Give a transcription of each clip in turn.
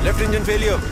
Left engine failure.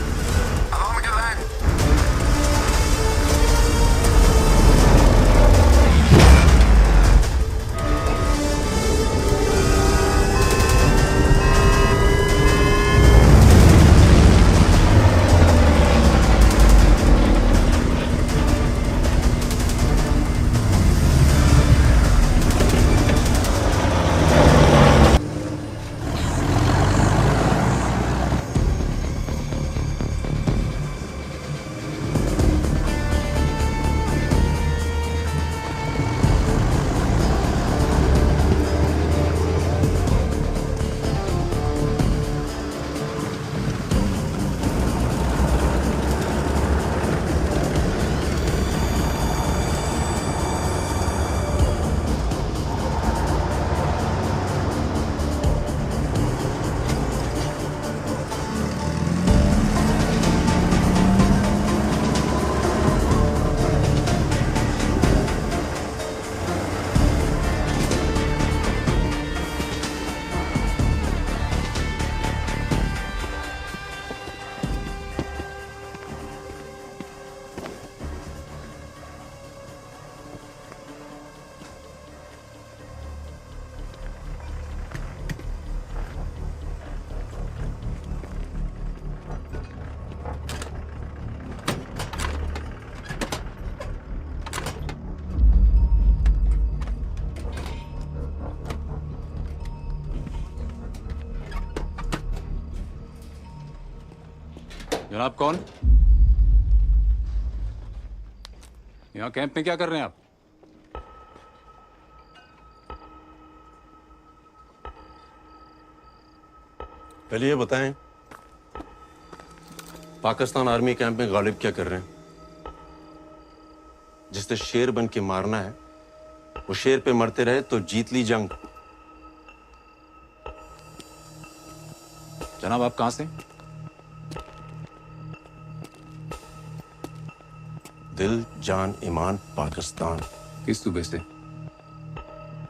जनाब कौन? यहाँ कैंप में क्या कर रहे हैं आप? पहले ये बताएं, पाकिस्तान आर्मी कैंप में गालिब क्या कर रहे हैं? जिसने शेर बन के मारना है वो शेर पे मरते रहे तो जीत ली जंग। जनाब आप कहाँ से? दिल जान ईमान पाकिस्तान। किस सूबे से?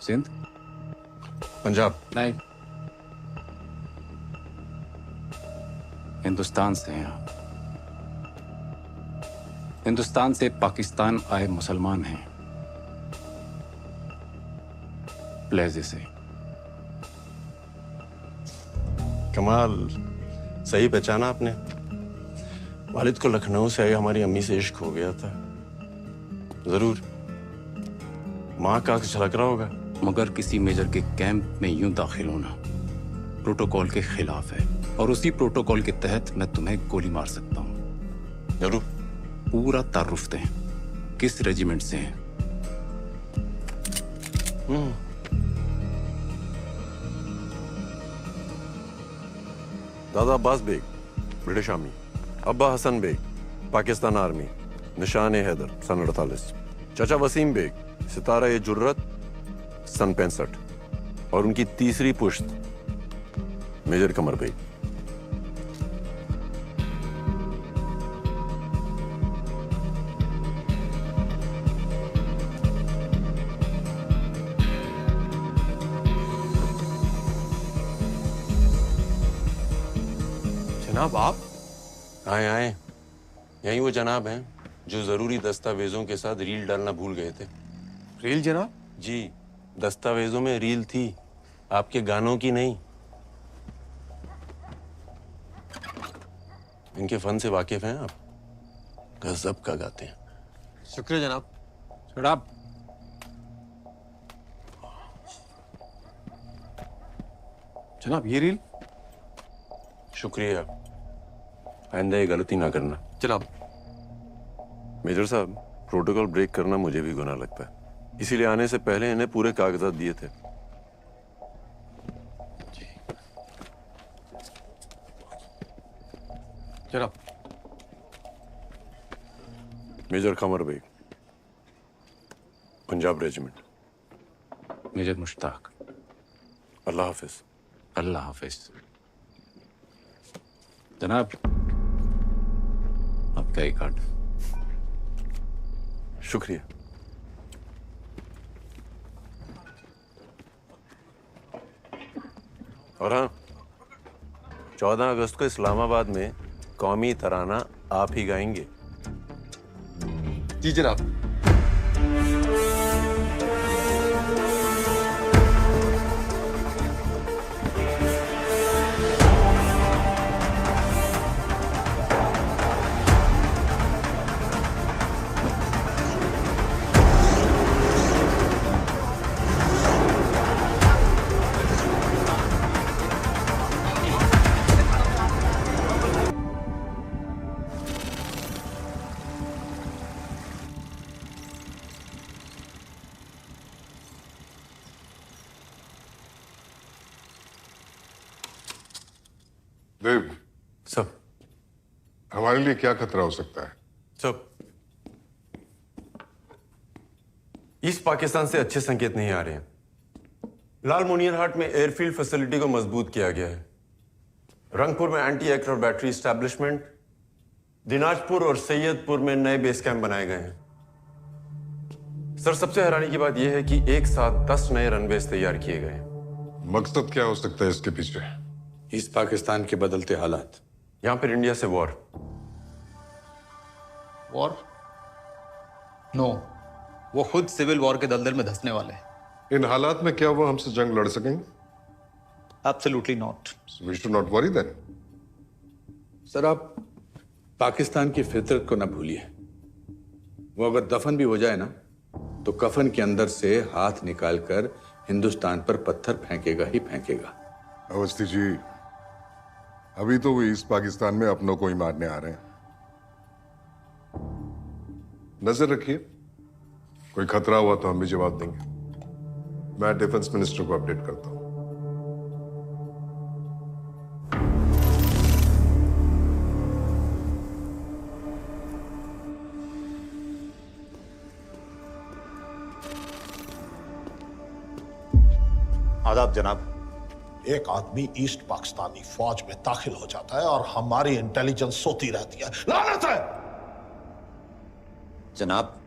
सिंध? पंजाब। नहीं, हिंदुस्तान से हैं आप। हिंदुस्तान से पाकिस्तान आए मुसलमान हैं, प्लेजे से। कमाल, सही पहचाना आपने। वालिद को लखनऊ से आई हमारी अम्मी से इश्क हो गया था। जरूर माँ का आंख झलक रहा होगा। मगर किसी मेजर के कैंप में यूं दाखिल होना प्रोटोकॉल के खिलाफ है, और उसी प्रोटोकॉल के तहत मैं तुम्हें गोली मार सकता हूं। जरूर। पूरा तारुफ दें, किस रेजिमेंट से हैं? दादा अब्बास बेग, ब्रिटिश आर्मी। अब्बा हसन बेग, पाकिस्तान आर्मी, निशान हैदर, सन 48। चाचा वसीम बेग, सितारा ए जुर्रत, सन 65। और उनकी तीसरी पुश्त मेजर कमर बेग। जनाब आप? आए आए, यही वो जनाब हैं जो जरूरी दस्तावेजों के साथ रील डालना भूल गए थे। रील जनाब? जी, दस्तावेजों में रील थी, आपके गानों की नहीं। इनके फन से वाकिफ हैं आप? गजब का गाते हैं। शुक्रिया जनाब। जनाब जनाब ये रील? शुक्रिया, आइंदा ये गलती ना करना। जनाब। मेजर साहब, प्रोटोकॉल ब्रेक करना मुझे भी गुनाह लगता है, इसीलिए आने से पहले इन्हें पूरे कागजात दिए थे। जनाब। Major Qamar Baig, Punjab regiment. Major Mushtaq. Allah हाफिज। अल्लाह हाफिज। जनाब आपका ही कार्ड। शुक्रिया। और हाँ, 14 अगस्त को इस्लामाबाद में कौमी तराना आप ही गाएंगे। जी जनाब। देव, सब हमारे लिए क्या खतरा हो सकता है? सब ईस्ट पाकिस्तान से अच्छे संकेत नहीं आ रहे हैं। लाल मोनियरहाट में एयरफील्ड फैसिलिटी को मजबूत किया गया है। रंगपुर में anti aircraft battery establishment, Dinajpur और सैयदपुर में नए बेस कैंप बनाए गए हैं। सर, सबसे हैरानी की बात यह है कि एक साथ 10 नए रनवेज तैयार किए गए हैं। मकसद क्या हो सकता है इसके पीछे? ईस्ट पाकिस्तान के बदलते हालात। यहां पर इंडिया से वॉर। वॉर? नो, वो खुद सिविल वॉर के दलदल में धंसने वाले हैं। इन हालात में क्या वो हमसे जंग लड़ सकेंगे? Absolutely not. We should not worry then. Sir, आप पाकिस्तान की फितरत को ना भूलिए। वो अगर दफन भी हो जाए ना, तो कफन के अंदर से हाथ निकालकर हिंदुस्तान पर पत्थर फेंकेगा ही फेंकेगा। अवस्थी जी, अभी तो वो ईस्ट पाकिस्तान में अपनों को ही मारने आ रहे हैं। नजर रखिए, कोई खतरा हुआ तो हम भी जवाब देंगे। मैं डिफेंस मिनिस्टर को अपडेट करता हूं। आदाब जनाब। एक आदमी ईस्ट पाकिस्तानी फौज में दाखिल हो जाता है और हमारी इंटेलिजेंस सोती रहती है। लानत है! जनाब,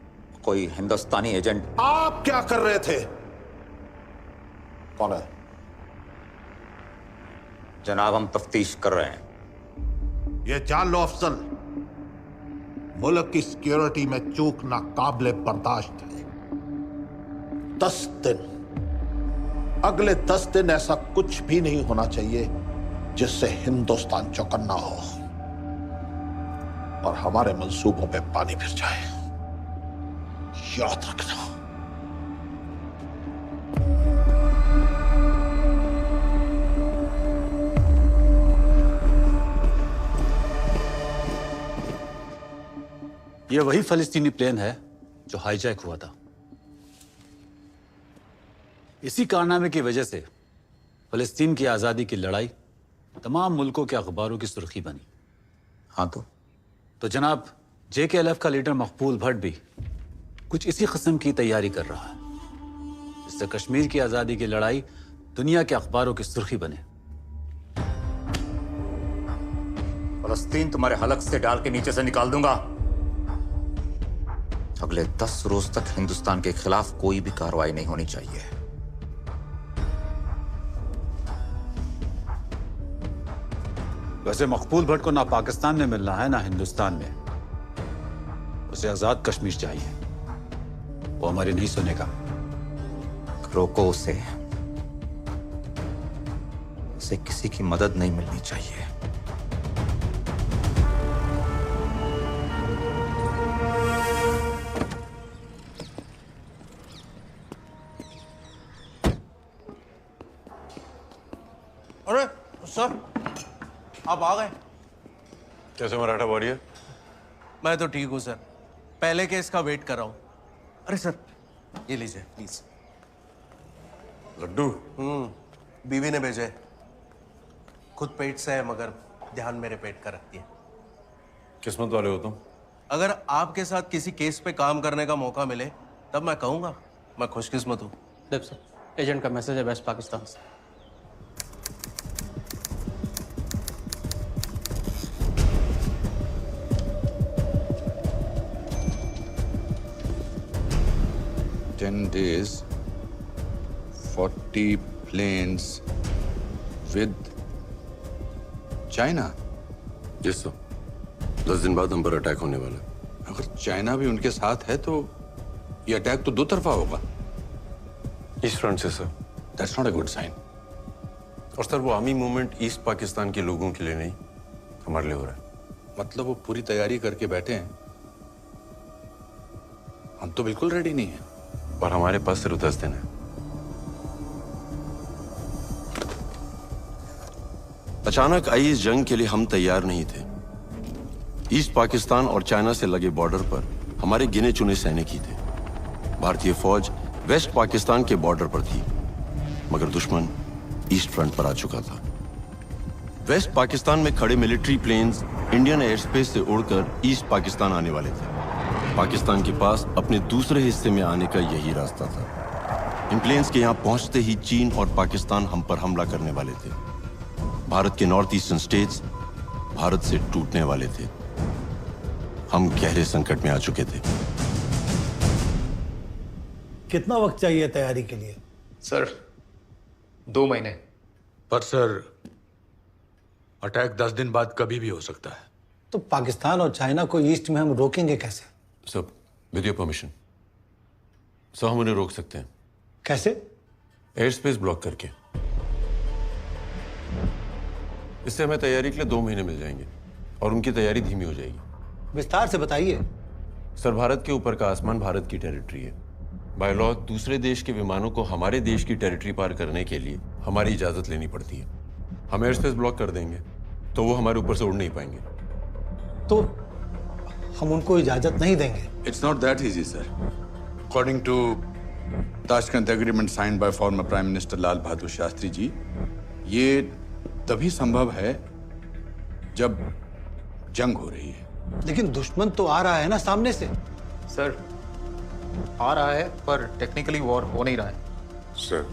कोई हिंदुस्तानी एजेंट। आप क्या कर रहे थे? कौन है? जनाब, हम तफ्तीश कर रहे हैं। ये जान लो अफजल, मुल्क की सिक्योरिटी में चूक नाकाबिले बर्दाश्त है। 10 दिन, अगले 10 दिन ऐसा कुछ भी नहीं होना चाहिए जिससे हिंदुस्तान चौकन्ना हो और हमारे मंसूबों पे पानी फिर जाए। याद रखना। यह वही फलस्तीनी प्लेन है जो हाईजैक हुआ था। इसी कारनामे की वजह से फलस्तीन की आज़ादी की लड़ाई तमाम मुल्कों के अखबारों की सुर्खी बनी। हाँ तो जनाब, JKLF का लीडर मकबूल भट्ट भी कुछ इसी किस्म की तैयारी कर रहा है, जिससे कश्मीर की आज़ादी की लड़ाई दुनिया के अखबारों की सुर्खी बने। फलस्तीन तुम्हारे हलक से डाल के नीचे से निकाल दूंगा। अगले 10 रोज तक हिंदुस्तान के खिलाफ कोई भी कार्रवाई नहीं होनी चाहिए। वैसे मकबूल भट्ट को ना पाकिस्तान में मिलना है ना हिंदुस्तान में। उसे आजाद कश्मीर चाहिए। वो हमारी नहीं सुनेगा। रोको उसे। उसे किसी की मदद नहीं मिलनी चाहिए। अरे सर, आप आ गए? कैसे मराठा वॉरियर? मैं तो ठीक हूँ सर, पहले केस का वेट कर रहा हूँ। अरे सर, ये लीजिए प्लीज। लड्डू? बीवी ने भेजे। खुद पेट से है मगर ध्यान मेरे पेट का रखती है। किस्मत वाले हो तुम। अगर आपके साथ किसी केस पे काम करने का मौका मिले तब मैं कहूँगा मैं खुशकिस्मत हूँ। सर, एजेंट का मैसेज है वेस्ट पाकिस्तान से। days, 40 planes with China? जिस 10 दिन बाद हम पर अटैक होने वाला है। अगर चाइना भी उनके साथ है तो ये अटैक तो दो तरफा होगा। ईस्ट फ्रंट से sir. That's not a good sign. और सर वो आर्मी मूवमेंट ईस्ट पाकिस्तान के लोगों के लिए नहीं, हमारे लिए हो रहा है। मतलब वो पूरी तैयारी करके बैठे हैं, हम तो बिल्कुल रेडी नहीं हैं। और हमारे पास सिर्फ 10 दिन है। अचानक आई इस जंग के लिए हम तैयार नहीं थे। ईस्ट पाकिस्तान और चाइना से लगे बॉर्डर पर हमारे गिने चुने सैनिक ही थे। भारतीय फौज वेस्ट पाकिस्तान के बॉर्डर पर थी, मगर दुश्मन ईस्ट फ्रंट पर आ चुका था। वेस्ट पाकिस्तान में खड़े military planes Indian air space से उड़कर ईस्ट पाकिस्तान आने वाले थे। पाकिस्तान के पास अपने दूसरे हिस्से में आने का यही रास्ता था। इन प्लेन्स के यहाँ पहुंचते ही चीन और पाकिस्तान हम पर हमला करने वाले थे। भारत के नॉर्थ ईस्टर्न स्टेट्स भारत से टूटने वाले थे। हम गहरे संकट में आ चुके थे। कितना वक्त चाहिए तैयारी के लिए? सर 2 महीने। पर सर अटैक 10 दिन बाद कभी भी हो सकता है। तो पाकिस्तान और चाइना को ईस्ट में हम रोकेंगे कैसे? सब विद योर परमिशन सर, हम उन्हें रोक सकते हैं। कैसे? एयर स्पेस ब्लॉक करके। इससे हमें तैयारी के लिए 2 महीने मिल जाएंगे और उनकी तैयारी धीमी हो जाएगी। विस्तार से बताइए। सर, भारत के ऊपर का आसमान भारत की टेरिटरी है। बाय लॉ दूसरे देश के विमानों को हमारे देश की टेरिटरी पार करने के लिए हमारी इजाजत लेनी पड़ती है। हम एयर स्पेस ब्लॉक कर देंगे तो वो हमारे ऊपर से उड़ नहीं पाएंगे। तो हम उनको इजाजत नहीं देंगे? It's not that easy sir. According to Tashkent agreement signed by former prime minister Lal Bahadur Shastri ji, ये तभी संभव है जब जंग हो रही है। लेकिन दुश्मन तो आ रहा है ना सामने से। सर आ रहा है पर टेक्निकली वॉर हो नहीं रहा है। Sir,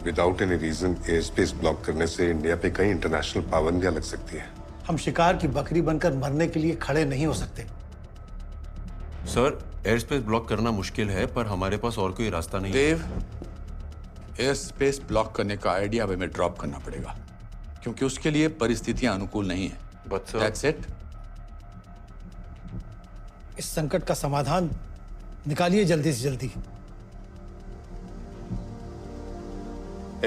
without any reason air space block करने से इंडिया पे कई इंटरनेशनल पाबंदियां लग सकती हैं। हम शिकार की बकरी बनकर मरने के लिए खड़े नहीं हो सकते। सर, एयर स्पेस ब्लॉक करना मुश्किल है पर हमारे पास और कोई रास्ता नहीं। देव, एयर स्पेस ब्लॉक करने का आइडिया हमें ड्रॉप करना पड़ेगा क्योंकि उसके लिए परिस्थितियां अनुकूल नहीं है। But sir, That's it. इस संकट का समाधान निकालिए जल्दी से जल्दी।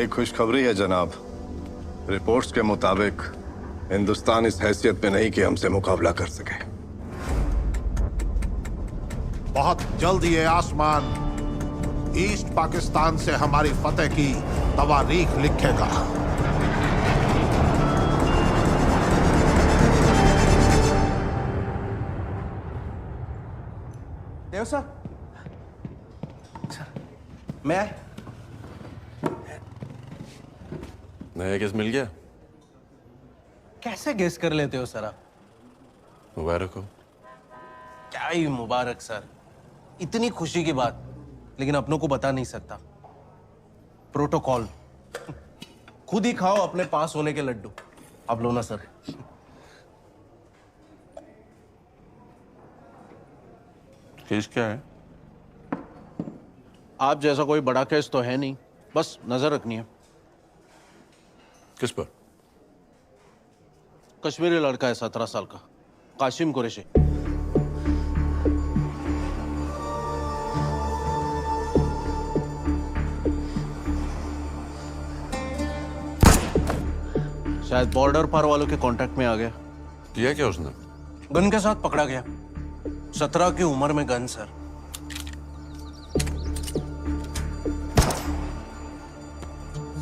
एक खुशखबरी है जनाब। रिपोर्ट्स के मुताबिक हिंदुस्तान इस हैसियत पे नहीं कि हमसे मुकाबला कर सके। बहुत जल्द ये आसमान ईस्ट पाकिस्तान से हमारी फतेह की तवारीख लिखेगा। देव सर, मैं नया केस मिल गया? कैसे गेस कर लेते हो सर आप? मुबारक हो। क्या ही मुबारक सर, इतनी खुशी की बात, लेकिन अपनों को बता नहीं सकता। प्रोटोकॉल। खुद ही खाओ अपने पास होने के लड्डू। अब लो ना सर। केस क्या है? आप जैसा कोई बड़ा केस तो है नहीं, बस नजर रखनी है। किस पर? कश्मीरी लड़का है 17 साल का, कासिम कुरैशी। शायद बॉर्डर पार वालों के कांटेक्ट में आ गया। किया क्या उसने? गन के साथ पकड़ा गया। 17 की उम्र में गन सर।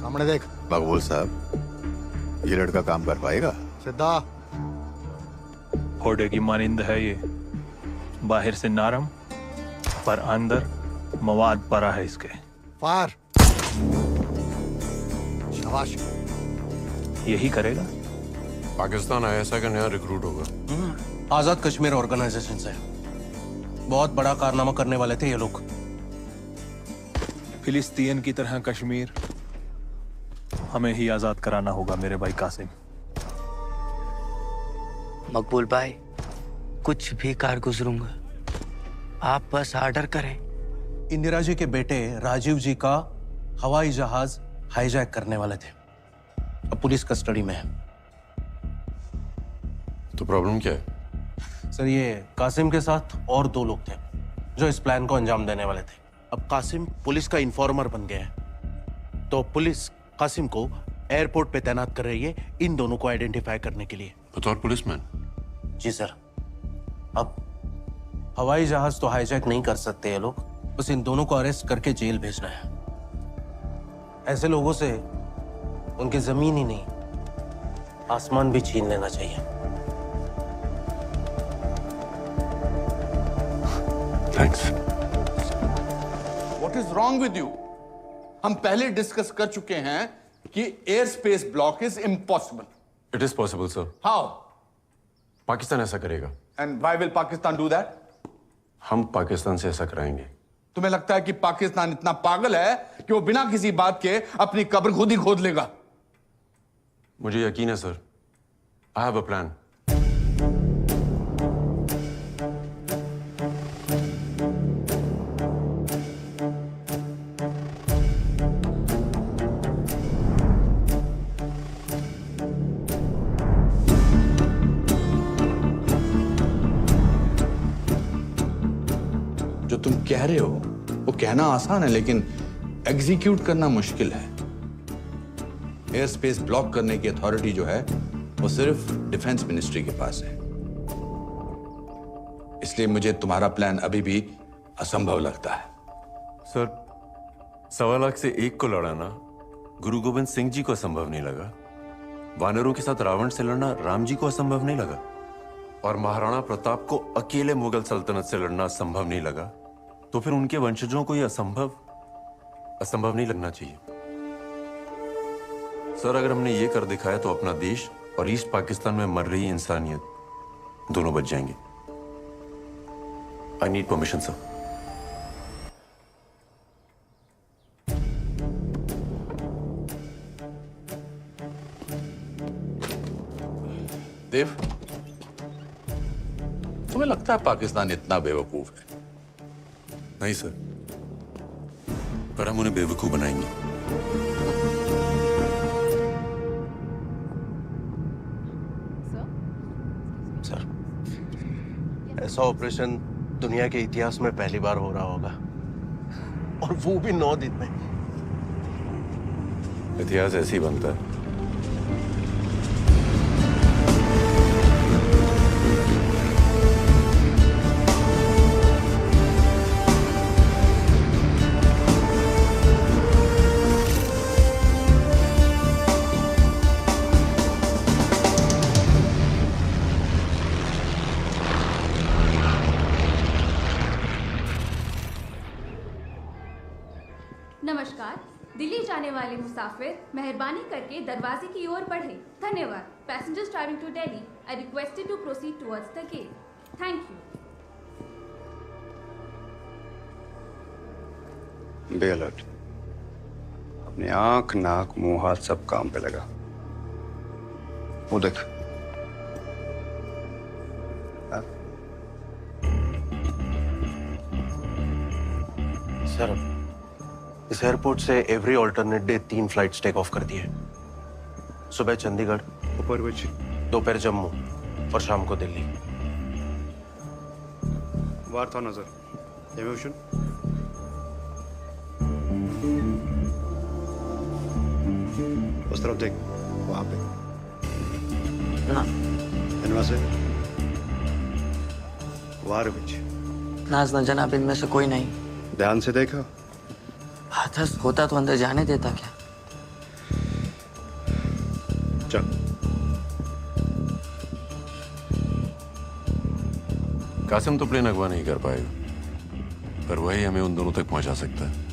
सामने देख। मकबूल साहब, ये लड़का काम कर पाएगा? सीधा घोड़े की मानिंद है ये, बाहर से नरम पर अंदर मवाद परा है इसके। फार। शाबाश। यही करेगा। पाकिस्तान आईएसआई का नया रिक्रूट होगा। आजाद कश्मीर ऑर्गेनाइजेशन से। बहुत बड़ा कारनामा करने वाले थे ये लोग। फिलिस्तीन की तरह कश्मीर हमें ही आजाद कराना होगा मेरे भाई कासिम। मकबूल भाई, कुछ भी कार गुजरूंगा, आप बस ऑर्डर करें। इंदिरा जी के बेटे राजीव जी का हवाई जहाज हाईजैक करने वाले थे, अब पुलिस कस्टडी में है। तो प्रॉब्लम क्या है? सर ये कासिम के साथ और 2 लोग थे जो इस प्लान को अंजाम देने वाले थे। अब कासिम पुलिस का इन्फॉर्मर बन गया है, तो पुलिस कासिम को एयरपोर्ट पे तैनात कर रही है इन दोनों को आइडेंटिफाई करने के लिए। बतौर पुलिसमैन? जी सर। अब हवाई जहाज तो हाईजैक नहीं कर सकते ये लोग, बस इन दोनों को अरेस्ट करके जेल भेजना है। ऐसे लोगों से उनकी जमीन ही नहीं आसमान भी छीन लेना चाहिए। Thanks. What is wrong with you? हम पहले डिस्कस कर चुके हैं कि air space block is impossible. It is possible sir. How? Pakistan ऐसा करेगा। And why will Pakistan do that? हम पाकिस्तान से ऐसा कराएंगे। तुम्हें लगता है कि पाकिस्तान इतना पागल है कि वो बिना किसी बात के अपनी कब्र खुद ही खोद लेगा? मुझे यकीन है sir. I have a plan. जो तुम कह रहे हो वो कहना आसान है, लेकिन एग्जीक्यूट करना मुश्किल है। एयर स्पेस ब्लॉक करने की अथॉरिटी जो है वो सिर्फ डिफेंस मिनिस्ट्री के पास है। इसलिए मुझे तुम्हारा प्लान अभी भी असंभव लगता है। सर, 1.25 लाख से 1 को लड़ाना गुरु गोविंद सिंह जी को असंभव नहीं लगा। वानरों के साथ रावण से लड़ना राम जी को असंभव नहीं लगा। और महाराणा प्रताप को अकेले मुगल सल्तनत से लड़ना असंभव नहीं लगा। तो फिर उनके वंशजों को यह असंभव नहीं लगना चाहिए। सर, अगर हमने ये कर दिखाया तो अपना देश और ईस्ट पाकिस्तान में मर रही इंसानियत दोनों बच जाएंगे। I need permission sir. Dev, तुम्हें लगता है पाकिस्तान इतना बेवकूफ है? नहीं सर, पर हम उन्हें बेवकूफ बनाएंगे। सर, ऐसा ऑपरेशन दुनिया के इतिहास में पहली बार हो रहा होगा, और वो भी 9 दिन में। इतिहास ऐसे ही बनता है। नमस्कार। दिल्ली जाने वाले मुसाफिर मेहरबानी करके दरवाजे की ओर बढ़े। धन्यवाद। Passengers travelling to Delhi are requested to proceed towards the gate. Thank you. Be alert. अपनी आंख, नाक, मुंह, हाथ सब काम पे लगा। वो देख। सर, इस एयरपोर्ट से every alternate day 3 flights take off कर दिए। सुबह चंडीगढ़, दोपहर जम्मू और शाम को दिल्ली। वार था नजर। इमोशन उस तरफ देख, वहां पे ना इनमें से वार विच नाज न जनाब, इनमें से कोई नहीं। ध्यान से देखा? हाथस होता तो अंदर जाने देता क्या? चल। कासिम तो प्लेन अगवा नहीं कर पाएगा, पर वही हमें उन दोनों तक पहुंचा सकता है।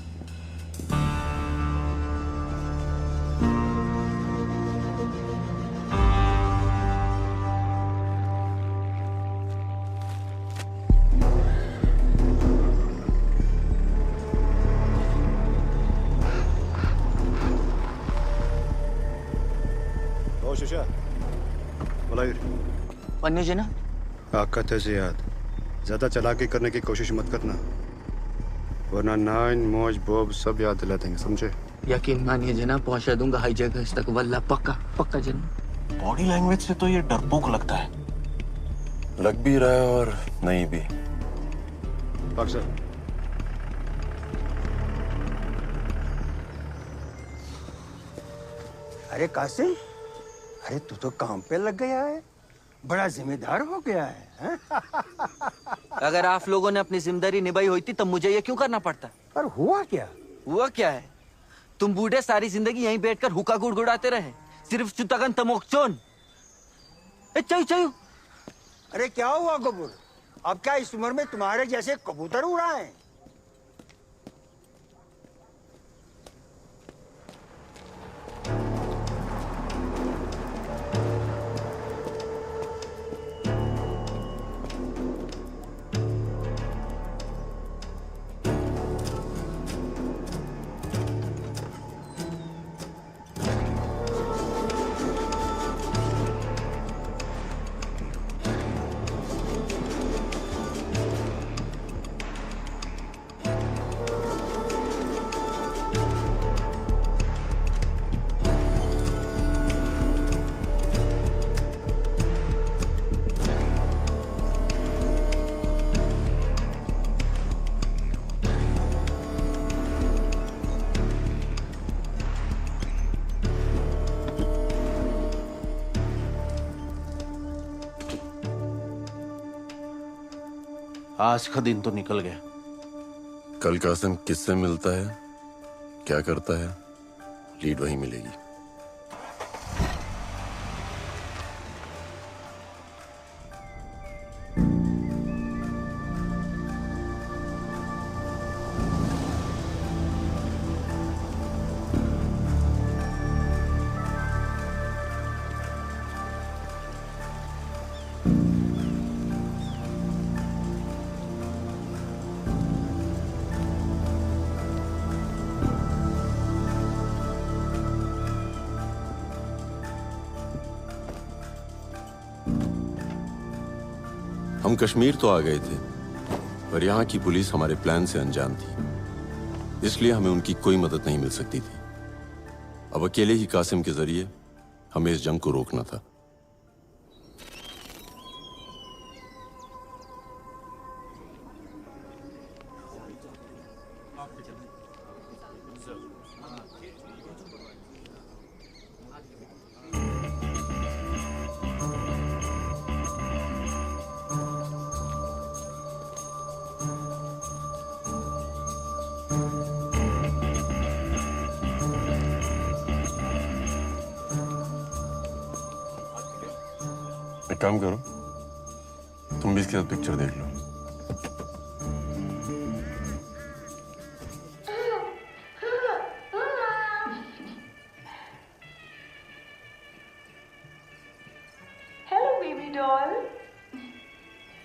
पन्नी जी ना ताकत है जियाद, ज्यादा चालाकी करने की कोशिश मत करना, वरना नाइन, मौज, बोब सब याद दिला देंगे, समझे? यकीन मानिए जनाब, पहुंचा दूंगा हर जगह तक, वल्लाह पक्का पक्का जनाब। बॉडी लैंग्वेज से तो ये डरपोक लगता है। लग भी रहा है और नहीं भी। पाक सर। अरे कासिम, अरे तू तो काम पे लग गया है, बड़ा जिम्मेदार हो गया है, हैं? अगर आप लोगों ने अपनी जिम्मेदारी निभाई होती तब मुझे ये क्यों करना पड़ता? पर हुआ क्या? हुआ क्या है? तुम बूढ़े सारी जिंदगी यहीं बैठकर हुक्का गुड़गुड़ाते रहे, सिर्फ चुतगन तमोक्चोन। चयू चयू। अरे क्या हुआ कबूर? अब क्या इस उम्र में तुम्हारे जैसे कबूतर उड़ाएं? आज का दिन तो निकल गया। कल कासिम किससे मिलता है, क्या करता है, लीड वही मिलेगी। हम कश्मीर तो आ गए थे, पर यहाँ की पुलिस हमारे प्लान से अनजान थी, इसलिए हमें उनकी कोई मदद नहीं मिल सकती थी। अब अकेले ही कासिम के जरिए हमें इस जंग को रोकना था। एक काम करो, तुम भी इसके साथ पिक्चर देख लो। हेलो बेबी डॉल,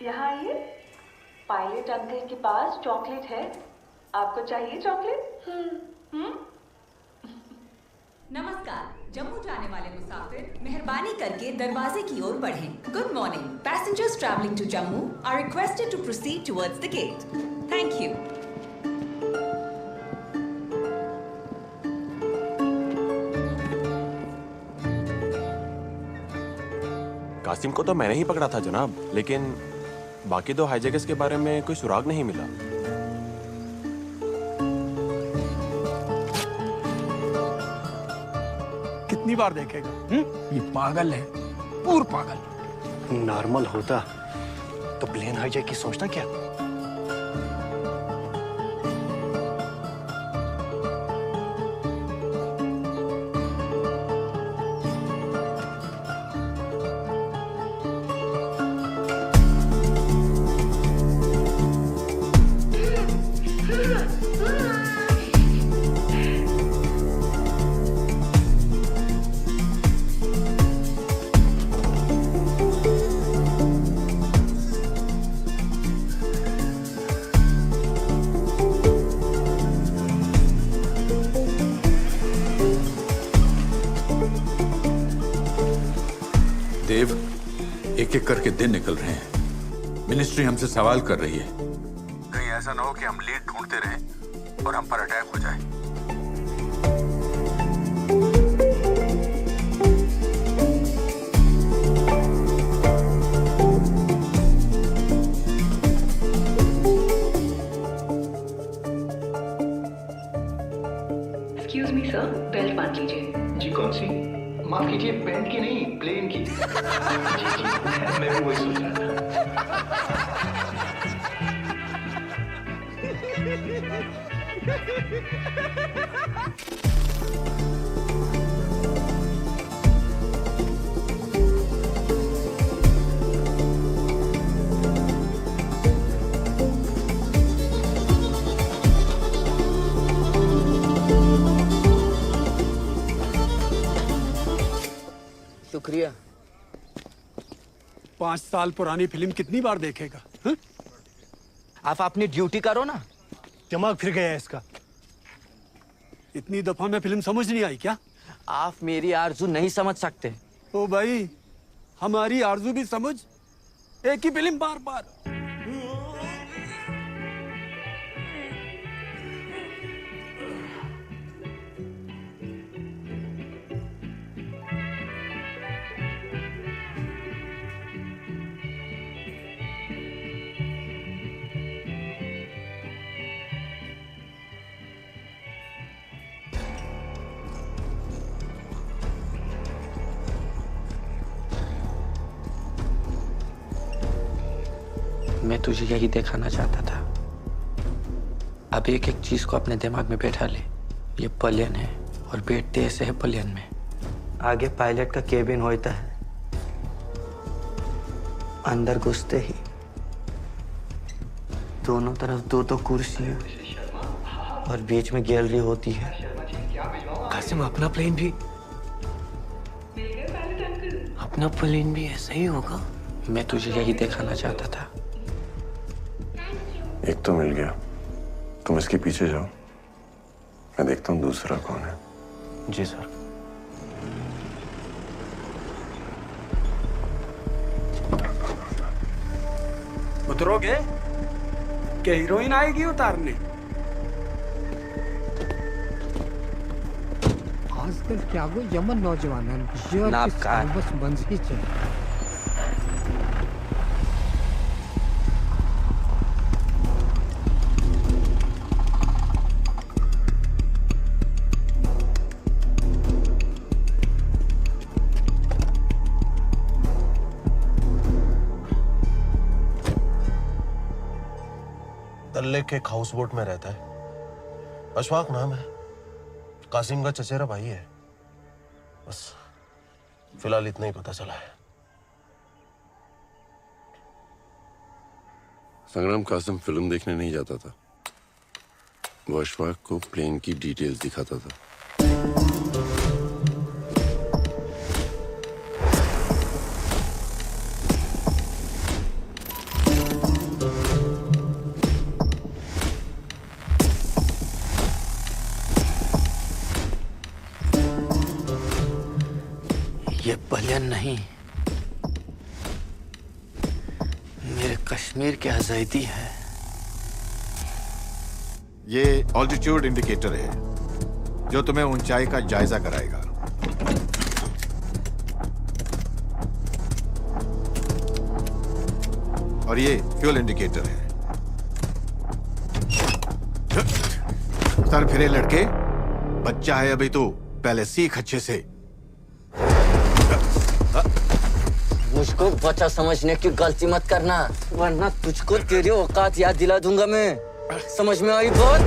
यहाँ आइए। पायलट अंकल के पास चॉकलेट है, आपको चाहिए चॉकलेट? नमस्कार, जम्मू जाने वाले मुसाफिर मेहरबानी करके दरवाजे की ओर बढ़ें। Good morning, passengers travelling to Jammu are requested to proceed towards the gate. Thank you. Qasim को तो मैंने ही पकड़ा था जनाब, लेकिन बाकी दो हाईजैकर्स के बारे में कोई सुराग नहीं मिला। कितनी बार देखेगा? ये पागल है, पूर्ण पागल। नॉर्मल होता तो प्लेन हाईजैक की सोचना क्या? देव, एक एक करके दिन निकल रहे हैं। मिनिस्ट्री हमसे सवाल कर रही है। कहीं ऐसा ना हो कि हम लीड ढूंढते रहें और हम पर अटैक हो जाए। शुक्रिया। 5 साल पुरानी फिल्म कितनी बार देखेगा? हा? आप अपनी ड्यूटी करो ना। दिमाग फिर गया इसका। इतनी दफा में फिल्म समझ नहीं आई क्या? आप मेरी आरजू नहीं समझ सकते। ओ भाई, हमारी आरजू भी समझ। एक ही फिल्म बार बार। मैं तुझे यही दिखाना चाहता था। अब एक एक चीज को अपने दिमाग में बैठा ले। ये प्लेन है और बैठते ऐसे है प्लेन में। आगे पायलट का केबिन होता है। अंदर घुसते ही दोनों तरफ दो दो कुर्सियां और बीच में गैलरी होती है। कासिम, अपना प्लेन भी ऐसा ही होगा। मैं तुझे यही दिखाना चाहता था। एक तो मिल गया, तुम इसके पीछे जाओ, मैं देखता हूँ दूसरा कौन है। जी सर। उतरोगे क्या? हीरोइन आएगी उतारने। आजकल क्या गो यमन नौजवान बस बंद ही चले। डल लेक के एक हाउस बोट में रहता है। अशफाक नाम है। कासिम का चचेरा भाई है। बस फिलहाल इतना ही पता चला है। संग्राम कासिम फिल्म देखने नहीं जाता था, वो अशफाक को प्लेन की डिटेल्स दिखाता था। ये प्लेन नहीं, मेरे कश्मीर की आजादी है। ये ऑल्टीट्यूड इंडिकेटर है जो तुम्हें ऊंचाई का जायजा कराएगा। और ये फ्यूल इंडिकेटर है। सर फिरे लड़के, बच्चा है अभी तू, पहले सीख अच्छे से। मुझको बच्चा समझने की गलती मत करना, वरना तुझको तेरी औकात याद दिला दूंगा मैं। समझ में आई बात?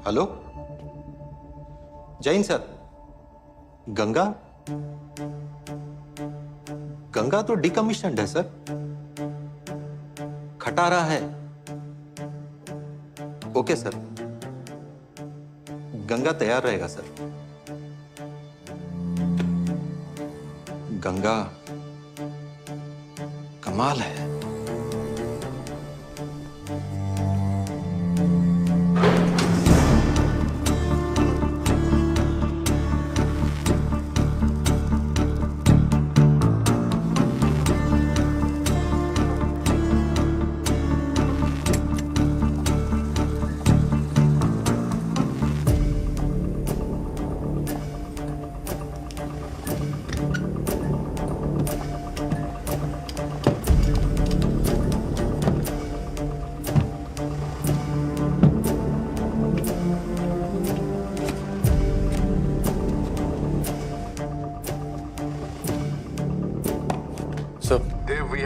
हेलो जैन सर, गंगा तो डिकमीशन्ड है सर, खटारा है। ओके सर, गंगा तैयार रहेगा सर। गंगा कमाल है।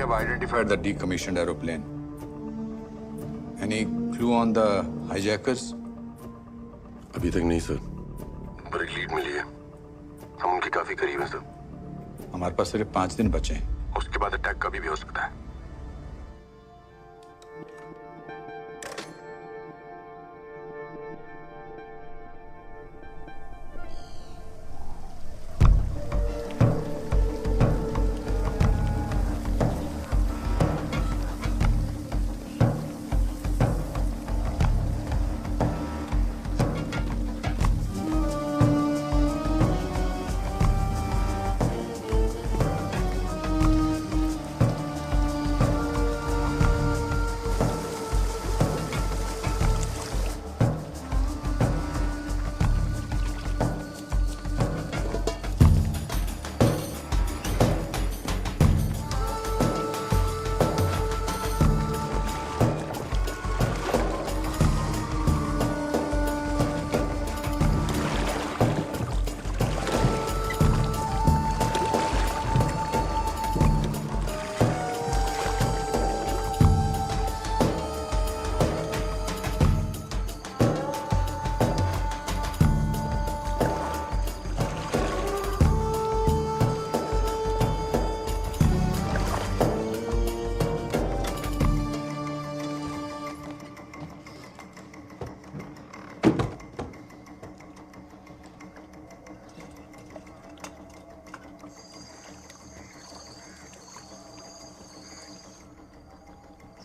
have identified the decommissioned aeroplane. Any clue on the hijackers? अभी तक नहीं सर, पर एक लीड मिली है। हम उनके काफी करीब हैं सर। हमारे पास सिर्फ 5 दिन बचे हैं। उसके बाद अटैक कभी भी हो सकता है।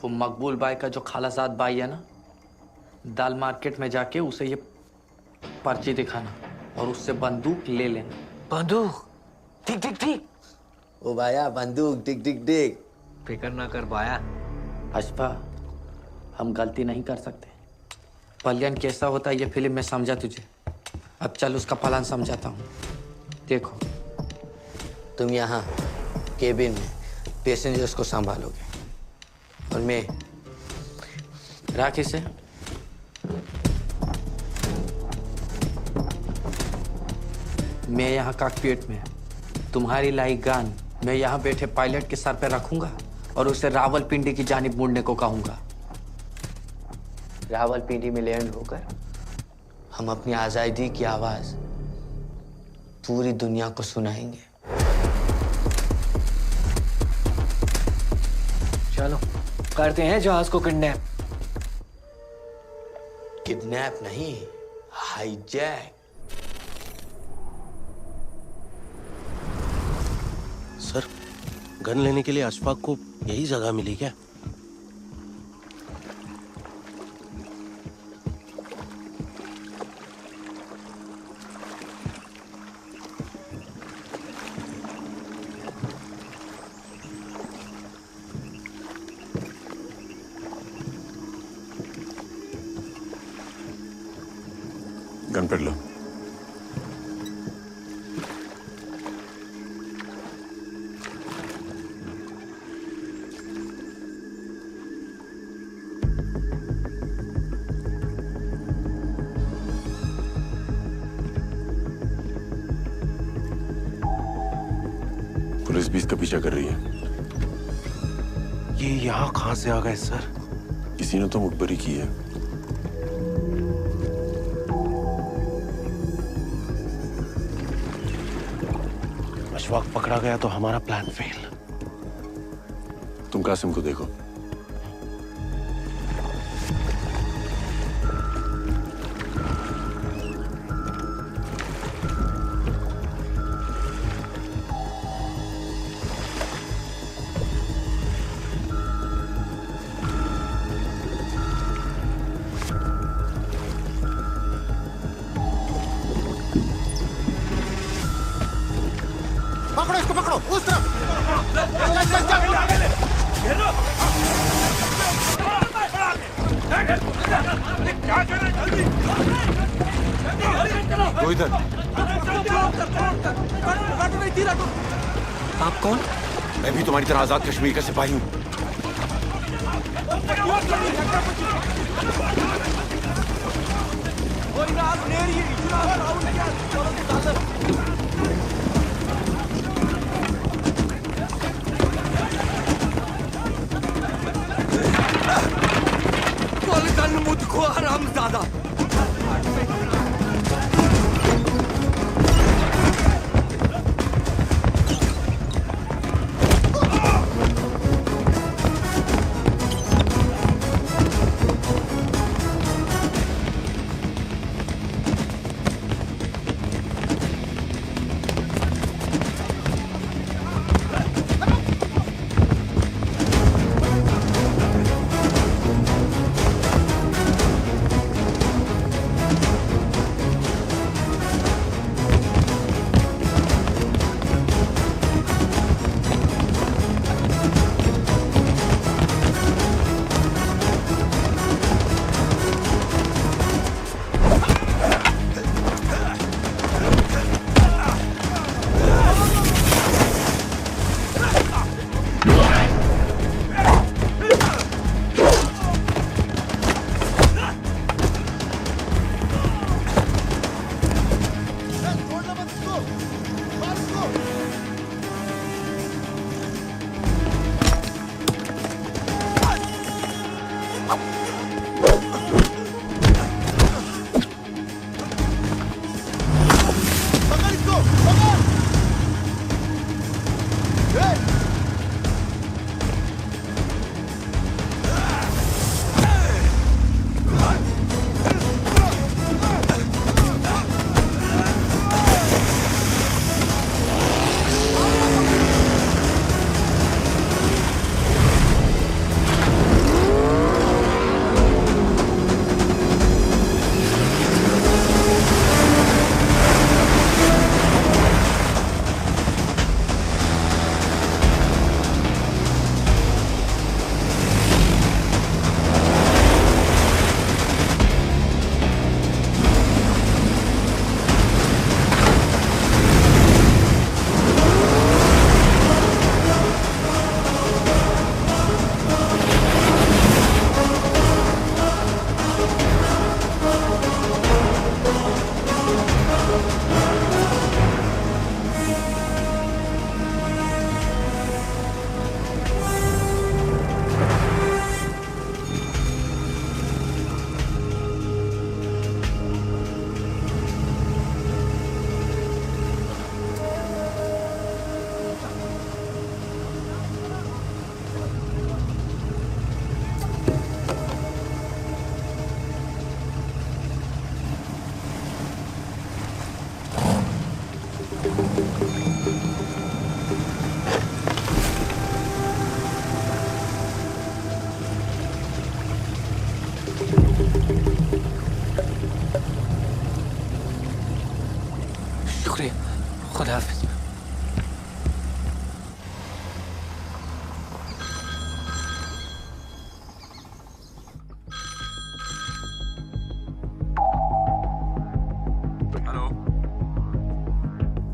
वो मकबूल भाई का जो खालाजाद भाई है ना, दाल मार्केट में जाके उसे ये पर्ची दिखाना और उससे बंदूक ले लेना। बंदूक? ठीक ठीक ठीक। ओ भाया बंदूक टिक टिक टिक। फिक्र ना कर भाया। अशफा, हम गलती नहीं कर सकते। पलियन कैसा होता है ये फिल्म में समझा तुझे। अब चल उसका प्लान समझाता हूँ। देखो, तुम यहाँ केबिन में पैसेंजर्स को संभालोगे और मैं राखी से मैं यहाँ कॉकपिट में तुम्हारी लाई गन मैं यहाँ बैठे पायलट के सर पे रखूंगा और उसे रावलपिंडी की जानिब मुड़ने को कहूंगा। रावलपिंडी में लैंड होकर हम अपनी आजादी की आवाज पूरी दुनिया को सुनाएंगे। चलो करते हैं जहाज को किडनैप। किडनैप नहीं, हाईजैक। सर, गन लेने के लिए अशफाक को यही जगह मिली क्या? गन पकड़ लो। पुलिस भी इसका पीछा कर रही है। ये यहाँ कहाँ से आ गए सर? किसी ने तो मुखबरी की है। अशफाक पकड़ा गया तो हमारा प्लान फेल। तुम कासिम को देखो। पकड़ो इसको, पकड़ो उस तरफ। तो इधर। आप कौन? मैं भी तुम्हारी तरह आजाद कश्मीर का सिपाही हूँ। देखो हरामजादा। शुक्रिया, खुदा हाफिज।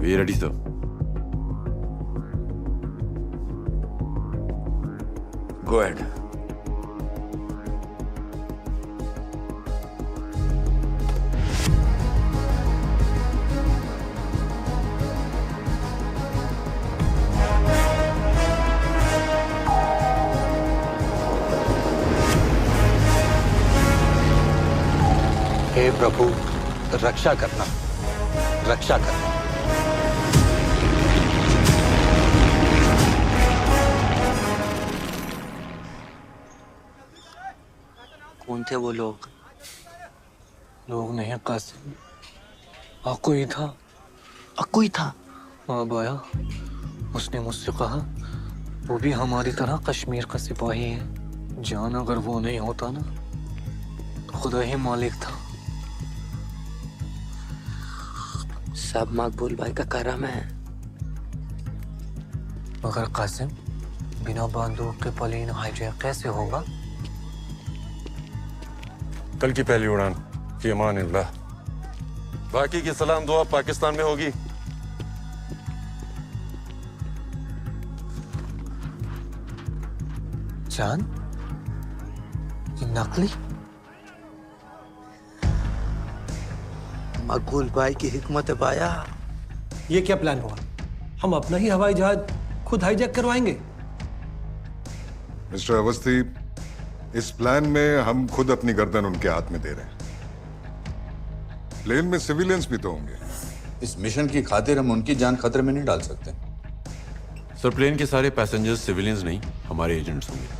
We ready, sir? Go ahead. हे प्रभु, रक्षा करना, रक्षा करना। कौन थे वो लोग? लोग नहीं कासिम, अक्कू ही था। अक्कू ही था? हाँ बाया, उसने मुझसे कहा वो भी हमारी तरह कश्मीर का सिपाही है। जान अगर वो नहीं होता ना तो खुदा ही मालिक था। सब मकबूल भाई का करम है। मगर कासिम, बिना बंदूक के प्लेन हाईजैक कैसे होगा? कल की पहली उड़ान फी अमान अल्लाह। बाकी की सलाम दुआ पाकिस्तान में होगी। जान, ये नकली? मकबूल भाई की हिकमत बाया। ये क्या प्लान हुआ? हम अपना ही हवाई जहाज खुद हाईजैक करवाएंगे? मिस्टर अवस्थी, इस प्लान में हम खुद अपनी गर्दन उनके हाथ में दे रहे हैं। प्लेन में सिविलियंस भी तो होंगे। इस मिशन की खातिर हम उनकी जान खतरे में नहीं डाल सकते। सर, प्लेन के सारे पैसेंजर्स सिविलियंस नहीं, हमारे एजेंट्स होंगे।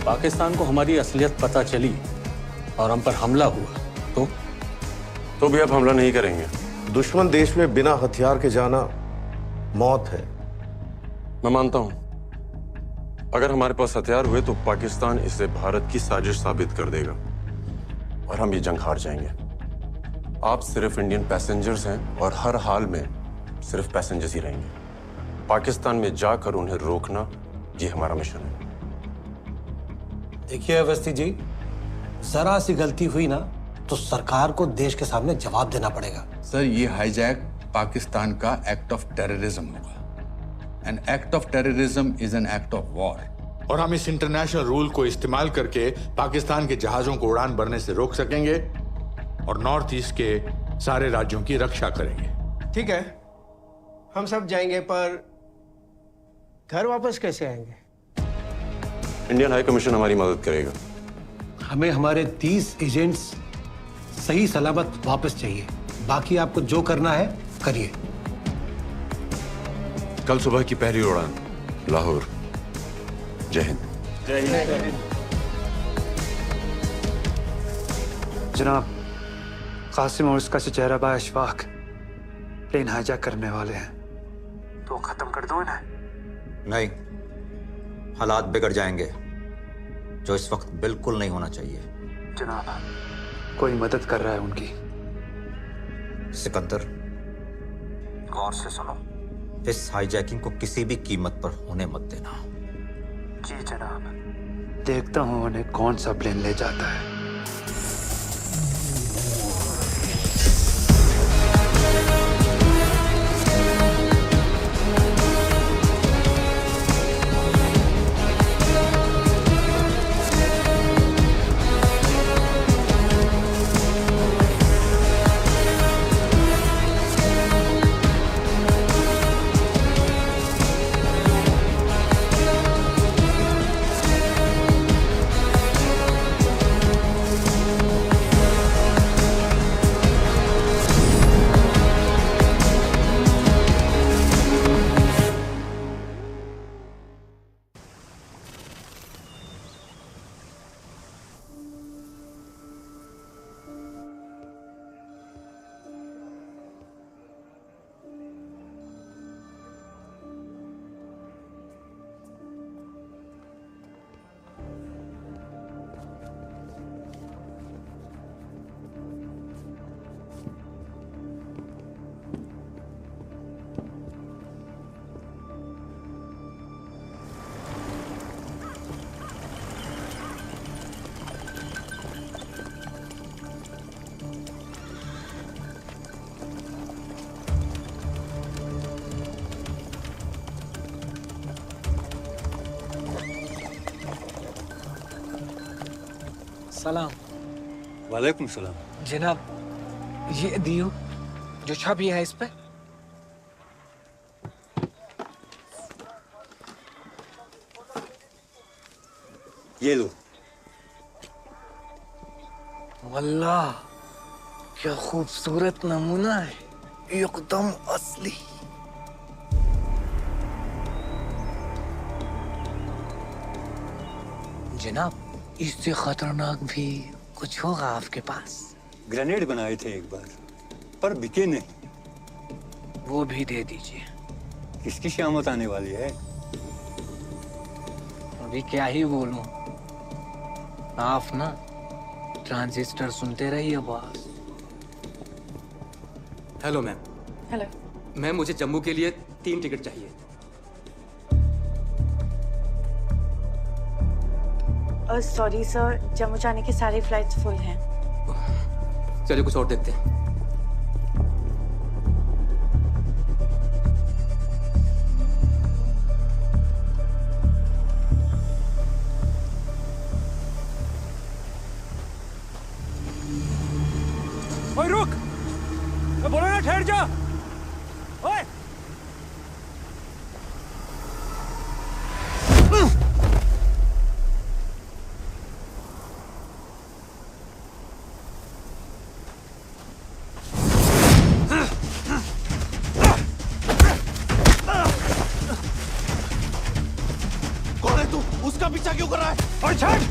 पाकिस्तान को हमारी असलियत पता चली और हम पर हमला हुआ तो भी अब हमला नहीं करेंगे। दुश्मन देश में बिना हथियार के जाना मौत है। मैं मानता हूं, अगर हमारे पास हथियार हुए तो पाकिस्तान इसे भारत की साजिश साबित कर देगा और हम ये जंग हार जाएंगे। आप सिर्फ इंडियन पैसेंजर्स हैं और हर हाल में सिर्फ पैसेंजर्स ही रहेंगे। पाकिस्तान में जाकर उन्हें रोकना, ये हमारा मिशन है। देखिए अवस्थी जी, जरा सी गलती हुई ना तो सरकार को देश के सामने जवाब देना पड़ेगा। सर, ये हाईजैक पाकिस्तान का एक्ट ऑफ टेररिज्म होगा। An act of terrorism is an act of war. और हम इस इंटरनेशनल रूल को इस्तेमाल करके पाकिस्तान के जहाजों को उड़ान भरने से रोक सकेंगे और नॉर्थ ईस्ट के सारे राज्यों की रक्षा करेंगे। ठीक है, हम सब जाएंगे, पर घर वापस कैसे आएंगे? इंडियन हाई कमीशन हमारी मदद करेगा। हमें हमारे 30 एजेंट्स सही सलामत वापस चाहिए। बाकी आपको जो करना है करिए। कल सुबह की पहली उड़ान लाहौर। जय हिंद। जनाब, कासिम और उसका चचेरा भाई अशफाक प्लेन हाईजैक करने वाले हैं, तो खत्म कर दो इन्हें। नहीं, हालात बिगड़ जाएंगे, जो इस वक्त बिल्कुल नहीं होना चाहिए। जनाब, कोई मदद कर रहा है उनकी। सिकंदर, गौर से सुनो, इस हाईजैकिंग को किसी भी कीमत पर होने मत देना। जी जनाब। देखता हूं उन्हें कौन सा प्लेन ले जाता है। सलाम। वालेकुम सलाम। जनाब, ये दियो जो छवि है इस पे। ये लो। वल्लाह, क्या खूबसूरत नमूना है, एकदम असली। जनाब, इससे खतरनाक भी कुछ होगा आपके पास? ग्रेनेड बनाए थे एक बार, पर बिके नहीं। वो भी दे दीजिए। किसकी शामत आने वाली है? अभी क्या ही बोलूं, आप ना ट्रांजिस्टर सुनते रहिए boss. Hello ma'am. Hello ma'am, मुझे जम्मू के लिए 3 टिकट चाहिए। सॉरी सर, जम्मू जाने की सारी फ्लाइट्स फुल हैं। चलिए कुछ और देखते हैं। मेरा पीछा क्यों कर रहा है? और छठ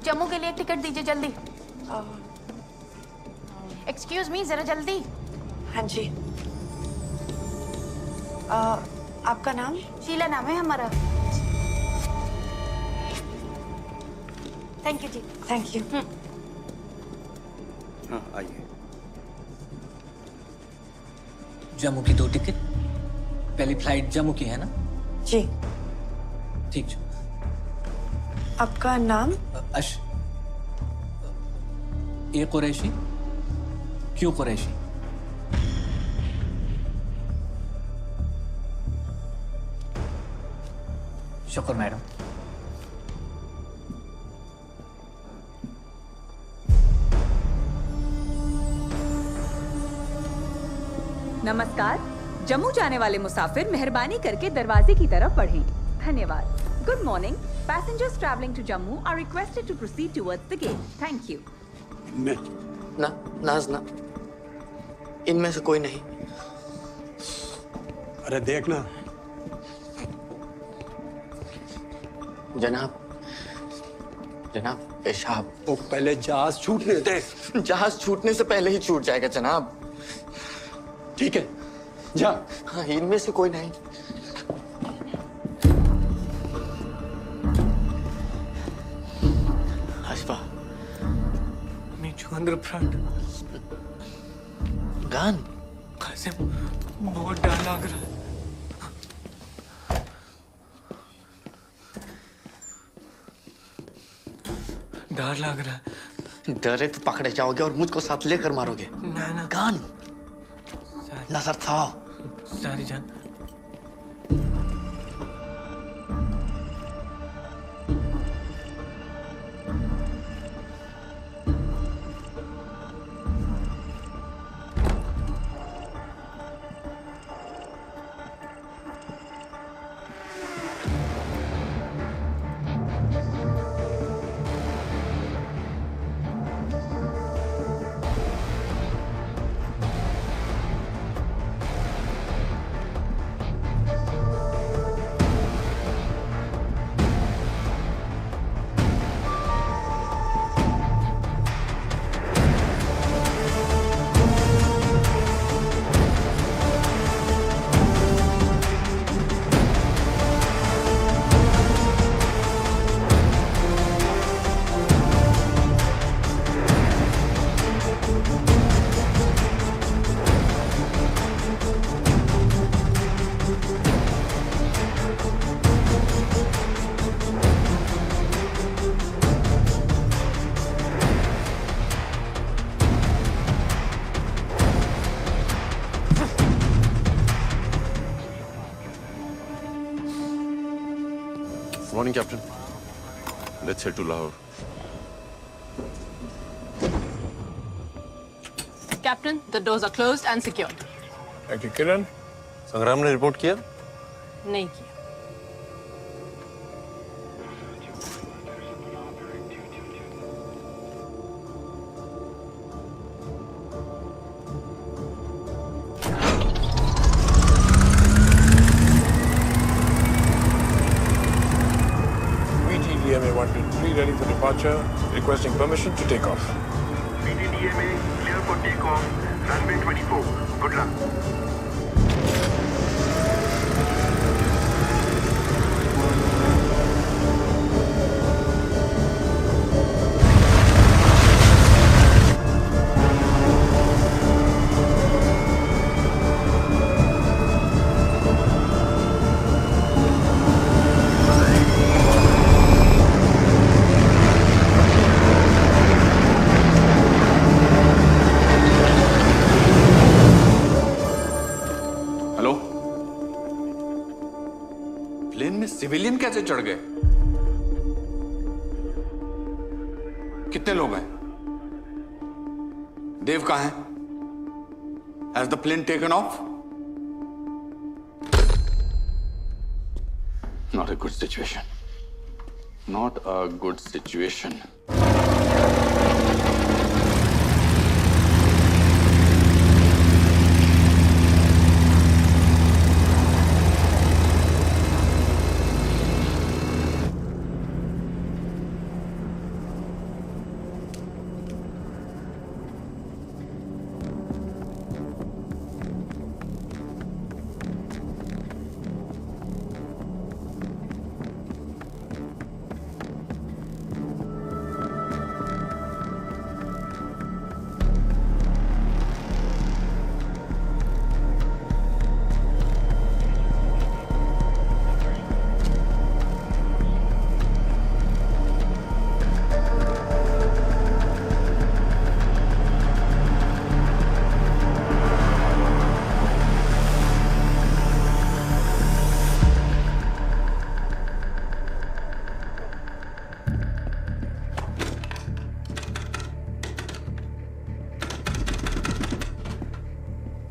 जम्मू के लिए एक टिकट दीजिए जल्दी। एक्सक्यूज मी, जरा जल्दी। हाँ जी। आपका नाम? शीला नाम है हमारा। Thank you ji. Thank you. हाँ आइए। जम्मू की 2 टिकट। पहली फ्लाइट जम्मू की है ना? जी। ठीक है। आपका नाम? ए कुरैशी। क्यों कुरैशी? शुक्र मैडम। नमस्कार। जम्मू जाने वाले मुसाफिर मेहरबानी करके दरवाजे की तरफ बढ़ें। धन्यवाद। Good morning. Passengers traveling to Jammu are requested to proceed towards the gate. Thank you. नाजना, इनमें से कोई नहीं। अरे देखना। जनाब, जनाब पेशाब। वो पहले जहाज छूटने दे। जहाज छूटने से पहले ही छूट जाएगा जनाब। ठीक है, जा। हाँ, इनमें से कोई नहीं। अंदर फ्रंट गान कासिम बहुत डर लग रहा है। डर लग रहा है। डरे तो पकड़े जाओगे और मुझको साथ लेकर मारोगे। ना गान नजर था। सारी जान। Morning, Captain. Let's head to Lahore. Captain, the doors are closed and secured. Thank you, Kiran. संग्राम ने रिपोर्ट किया? नहीं किया। departure, requesting permission to take off. PTDMA, clear for takeoff, runway 24. Good luck. Hello, plane में civilian कैसे चढ़ गए? कितने लोग हैं? देव कहां है? Has the plane taken off? Not a good situation. Not a good situation.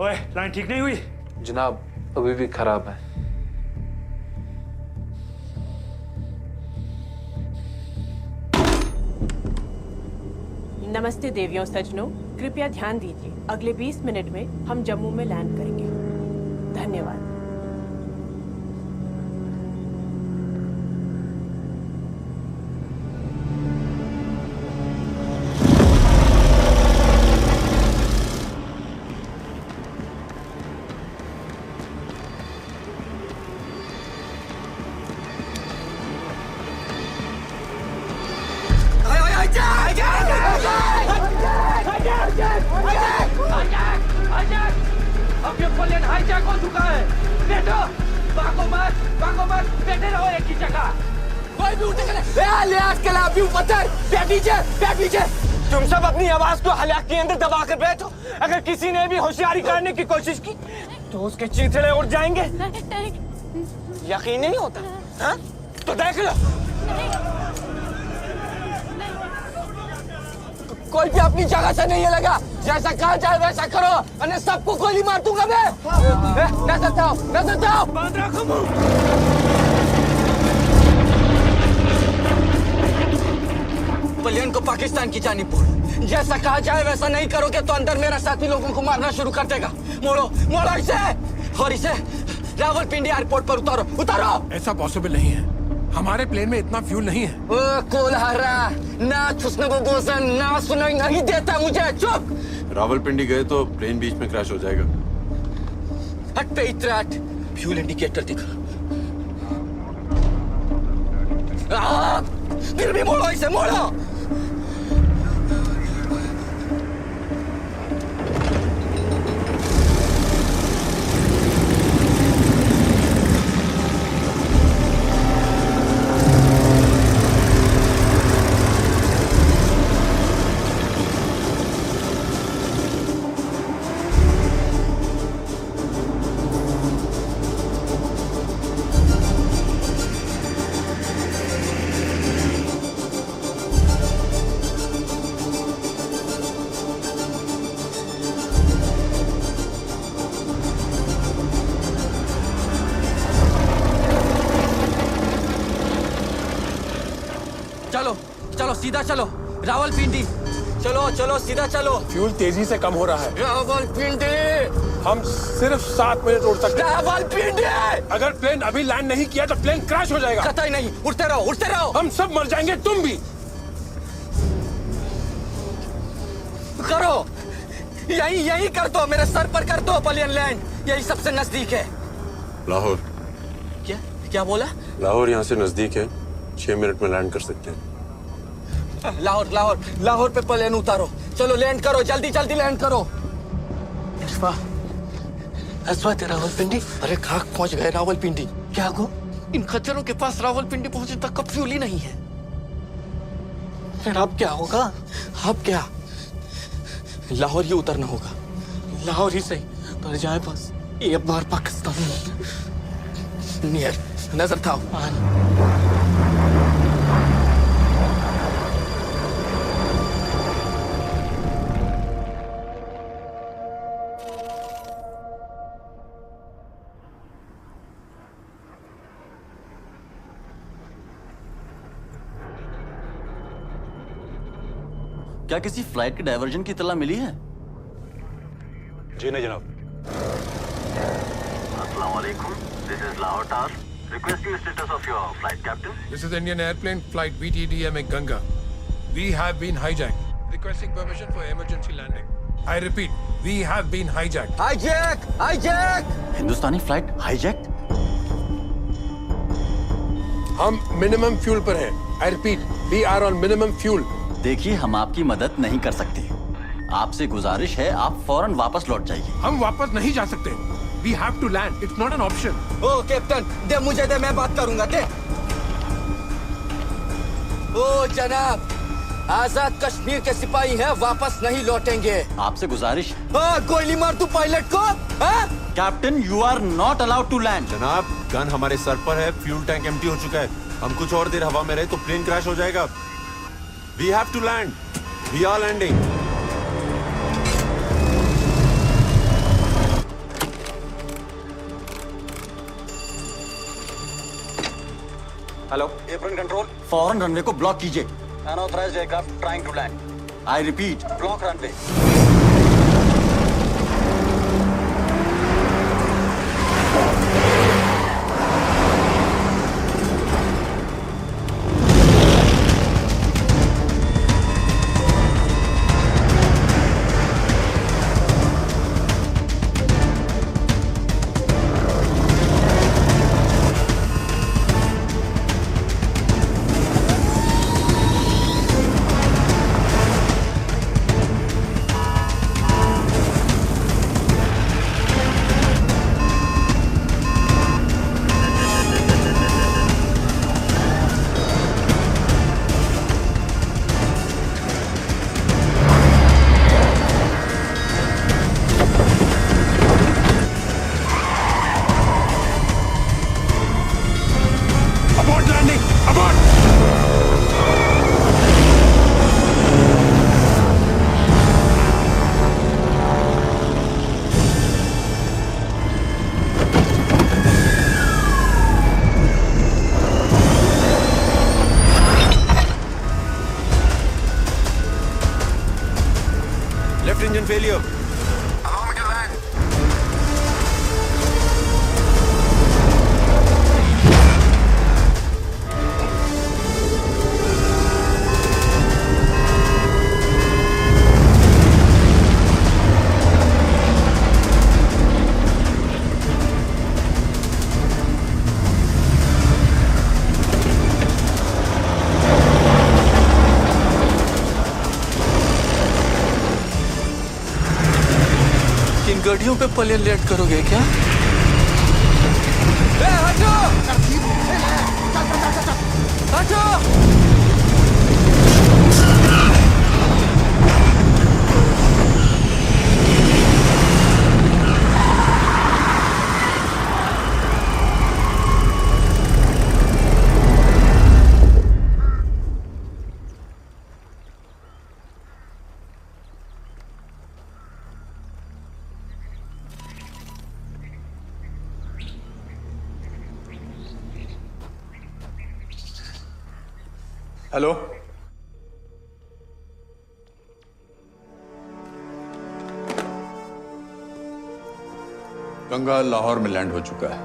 ओए, लाइन ठीक नहीं हुई? जनाब, अभी भी खराब है। नमस्ते देवियों सजनों, कृपया ध्यान दीजिए। अगले 20 मिनट में हम जम्मू में लैंड करेंगे। धन्यवाद। अब ये प्लेन हाईजैक हो चुका है। बैठो, भागो मत, बैठे रहो एक ही जगह। कोई भी उठे पीछे। तुम सब अपनी आवाज को हलाक के अंदर दबा कर बैठो। अगर किसी ने भी होशियारी करने की कोशिश की तो उसके चीथड़े उड़ जाएंगे। यकीन नहीं होता? हाँ? तो देख लो। कोई भी अपनी जगह से नहीं लगा। जैसा कहा जाए वैसा करो, वरना सबको गोली मार दूंगा मैं। नजर जाओ। बांध रखो मुंह। प्लेन को पाकिस्तान की जानिब मोड़ो। जैसा कहा जाए वैसा नहीं करोगे तो अंदर मेरा साथी लोगों को मारना शुरू कर देगा। मोड़ो इसे और इसे रावलपिंडी एयरपोर्ट पर उतारो। ऐसा पॉसिबल नहीं है, हमारे प्लेन में इतना फ्यूल नहीं है। कोलहारा ना छुसने को बोसन ना सुनाई नहीं देता मुझे। चुप। रावलपिंडी गए तो प्लेन बीच में क्रैश हो जाएगा। हट पे इतराट, फ्यूल इंडिकेटर दिखा। फिर भी मोड़ो इसे, मोड़ो। चलो सीधा चलो रावलपिंडी। चलो सीधा चलो। फ्यूल तेजी से कम हो रहा है। रावलपिंडी। हम सिर्फ 7 मिनट उड़ सकते हैं। रावलपिंडी। अगर प्लेन अभी लैंड नहीं किया तो प्लेन क्रैश हो जाएगा। कतई नहीं, उड़ते रहो। हम सब मर जाएंगे, तुम भी। यही यही कर दो, मेरे सर पर कर दो पलियन लैंड, यही सबसे नजदीक है। लाहौर। क्या क्या बोला? लाहौर यहाँ से नजदीक है, 6 मिनट में लैंड कर सकते हैं। लाहौर लाहौर लाहौर पे प्लेन उतारो, चलो लैंड करो, जल्दी जल्दी लैंड करो। अस्वा तेरा रावलपिंडी। अरे खाक पहुंच गए रावलपिंडी। क्या को? इन खच्चरों के पास रावलपिंडी पहुंचे तक का फ्यूल ही नहीं है। फिर अब क्या होगा? अब क्या? लाहौर ही उतरना होगा, लाहौर ही सही पर जाए बस ये बार पाकिस्तान नियर नजर था। क्या किसी फ्लाइट के डायवर्जन की इत्तला मिली है? जी नहीं जनाब। Assalamu alaikum. This is Lahore Tower. Requesting the status of your flight, Captain. This is Indian airplane flight VTDM Ganga. We have been hijacked. Requesting permission for emergency landing. I repeat, we have been hijacked. Hijack hijack. Hindustani flight hijack? हम minimum fuel पर हैं। I repeat, we are on minimum fuel. देखिए, हम आपकी मदद नहीं कर सकते। आपसे गुजारिश है, आप फौरन वापस लौट जाइए। हम वापस नहीं जा सकते। We have to land. It's not an option. ओ कैप्टन, दे मुझे दे, मैं बात करूंगा, दे। ओ जनाब, आजाद कश्मीर के सिपाही हैं, वापस नहीं लौटेंगे। आपसे गुजारिश। गोली मार तू पायलट को। Captain, you are not allowed to land. जनाब, गन हमारे सर पर है, फ्यूल टैंक एम्प्टी हो चुका है। हम कुछ और देर हवा में रहे तो प्लेन क्रैश हो जाएगा। We have to land. We are landing. Hello, airplane control, फौरन रनवे को ब्लॉक कीजिए। Unauthorised aircraft trying to land. I repeat, block runway. Engine failure. Allow me to land. गाड़ियों पे प्लेन लैंड करोगे क्या? हटो! हटो! हेलो, गंगा लाहौर में लैंड हो चुका है।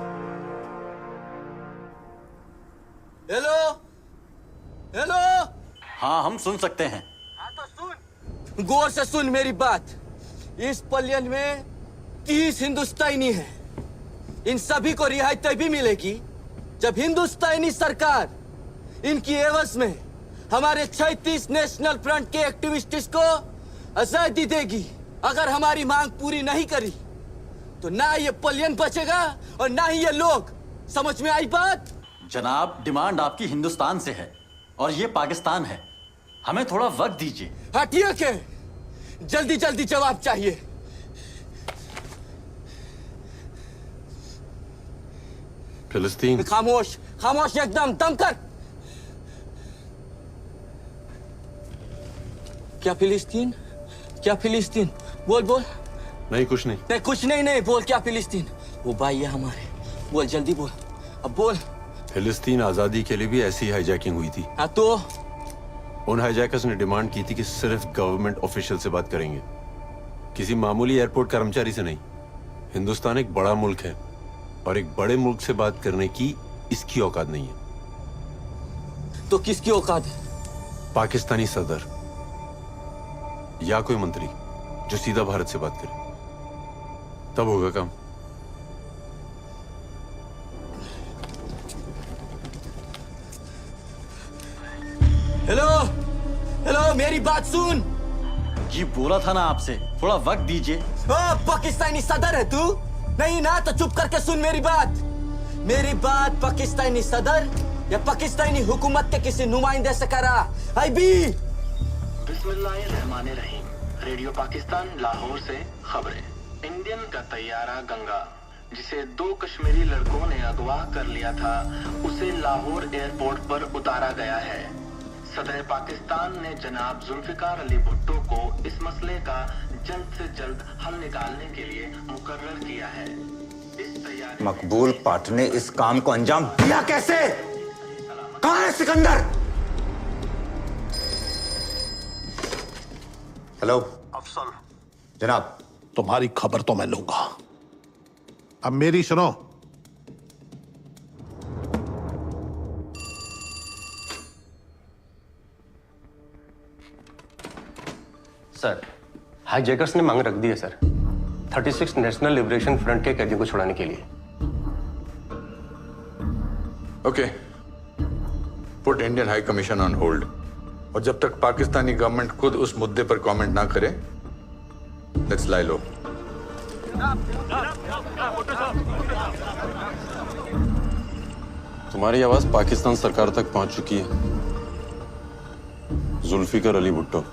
Hello hello. हाँ, हम सुन सकते हैं। गौर से सुन मेरी बात। इस प्लेन में 30 हिंदुस्तानी हैं। इन सभी को रिहाई तभी मिलेगी जब हिंदुस्तानी सरकार इनकी एवज में हमारे 36 नेशनल फ्रंट के एक्टिविस्ट्स को आजादी देगी। अगर हमारी मांग पूरी नहीं करी तो ना ये प्लेन बचेगा और ना ही ये लोग। समझ में आई बात? जनाब, डिमांड आपकी हिंदुस्तान से है और ये पाकिस्तान है। हमें थोड़ा वक्त दीजिए। हटिए के जल्दी जल्दी जवाब चाहिए। फिलिस्तीन। खामोश खामोश, एकदम दम कर। क्या फिलिस्तीन? क्या फिलिस्तीन? बोल बोल। नहीं कुछ नहीं। नहीं कुछ नहीं, नहीं बोल। क्या फिलिस्तीन? वो भाई है हमारे। बोल जल्दी बोल, अब बोल। फिलिस्तीन आजादी के लिए भी ऐसी हाईजैकिंग हुई थी। हाँ तो उन हाईजैकर्स ने डिमांड की थी कि सिर्फ गवर्नमेंट ऑफिशियल से बात करेंगे, किसी मामूली एयरपोर्ट कर्मचारी से नहीं। हिंदुस्तान एक बड़ा मुल्क है और एक बड़े मुल्क से बात करने की इसकी औकात नहीं है। तो किसकी औकात है? पाकिस्तानी सदर या कोई मंत्री जो सीधा भारत से बात करे, तब होगा काम। हेलो हेलो, मेरी बात सुन। जी बोला था ना आपसे, थोड़ा वक्त दीजिए। पाकिस्तानी सदर है तू? नहीं ना, तो चुप करके सुन मेरी बात। मेरी बात पाकिस्तानी सदर या पाकिस्तानी हुकूमत के किसी नुमाइंदे से करा। आई बी बिस्मिल्लाहिर्रहमानिर्रहीम। रेडियो पाकिस्तान लाहौर से खबरें। इंडियन का तैयारा गंगा, जिसे 2 कश्मीरी लड़कों ने अगवा कर लिया था, उसे लाहौर एयरपोर्ट पर उतारा गया है। सदर पाकिस्तान ने जनाब जुल्फिकार अली भुट्टो को इस मसले का जल्द से जल्द हल निकालने के लिए मुकर्रर किया है। इस तैयारी मकबूल पाठ ने इस काम को अंजाम दिया कैसे? कहां है सिकंदर? हेलो अफसल। जनाब, तुम्हारी खबर तो मैं लूंगा, अब मेरी सुनो। सर, हाईजैकर्स ने मांग रख दी है सर, 36 नेशनल लिबरेशन फ्रंट के कैदियों को छुड़ाने के लिए। Okay, put Indian high commission on hold. और जब तक पाकिस्तानी गवर्नमेंट खुद उस मुद्दे पर कमेंट ना करे, लेट्स लाई लो। तुम्हारी आवाज पाकिस्तान सरकार तक पहुंच चुकी है। Zulfikar Ali Bhutto.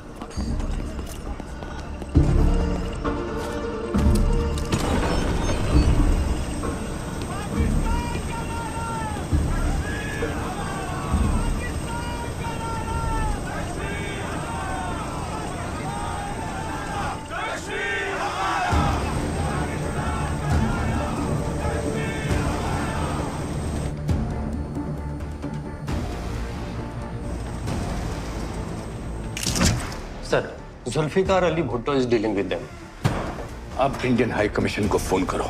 Sir, Zulfikar Ali Bhutto is dealing with them. अब इंडियन हाई कमीशन को फोन करो।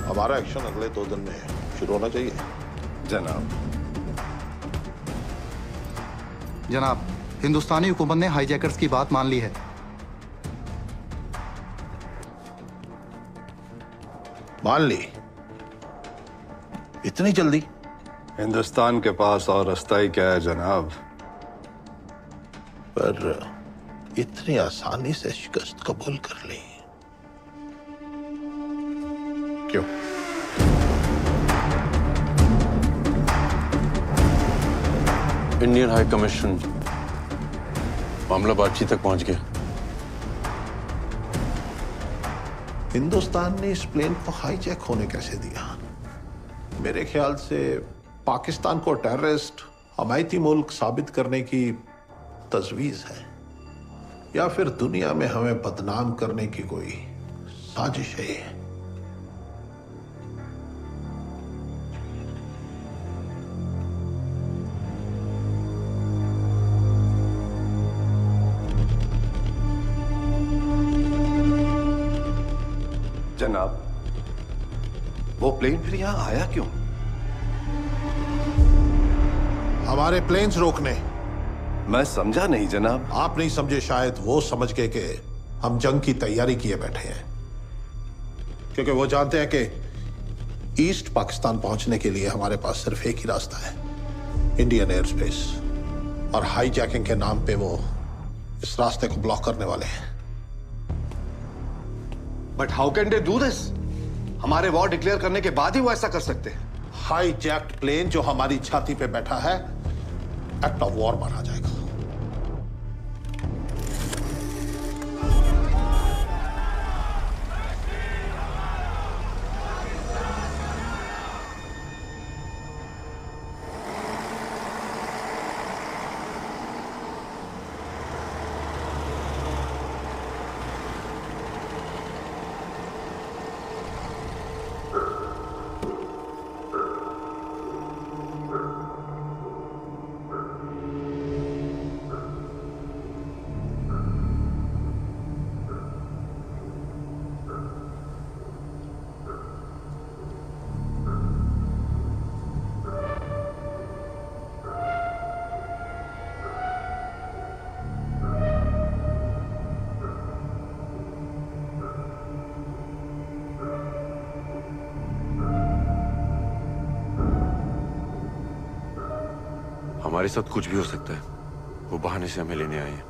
हमारा एक्शन अगले 2 दिन में शुरू होना चाहिए। जनाब, जनाब, हिंदुस्तानी हुकूमत ने हाईजैकर्स की बात मान ली है। मान ली? इतनी जल्दी? हिंदुस्तान के पास और रास्ता ही क्या है जनाब? पर इतनी आसानी से शिकस्त कबूल कर ली क्यों? इंडियन हाई कमीशन मामला बातचीत तक पहुंच गया। हिंदुस्तान ने इस प्लेन को हाईजैक होने कैसे दिया? मेरे ख्याल से पाकिस्तान को टेररिस्ट, हमायती मुल्क साबित करने की तजवीज है, या फिर दुनिया में हमें बदनाम करने की कोई साजिश है। जनाब, वो प्लेन फिर यहां आया क्यों? हमारे प्लेन्स रोकने। मैं समझा नहीं जनाब। आप नहीं समझे शायद, वो समझ के कि हम जंग की तैयारी किए बैठे हैं, क्योंकि वो जानते हैं कि ईस्ट पाकिस्तान पहुंचने के लिए हमारे पास सिर्फ एक ही रास्ता है, इंडियन एयर स्पेस, और हाईजैकिंग के नाम पे वो इस रास्ते को ब्लॉक करने वाले हैं। But how can they do this? हमारे वॉर डिक्लेयर करने के बाद ही वो ऐसा कर सकते हैं। हाईजैक्ड प्लेन जो हमारी छाती पे बैठा है, एक्ट ऑफ वॉर माना जाएगा। हमारे साथ कुछ भी हो सकता है, वो बहाने से हमें लेने आए हैं।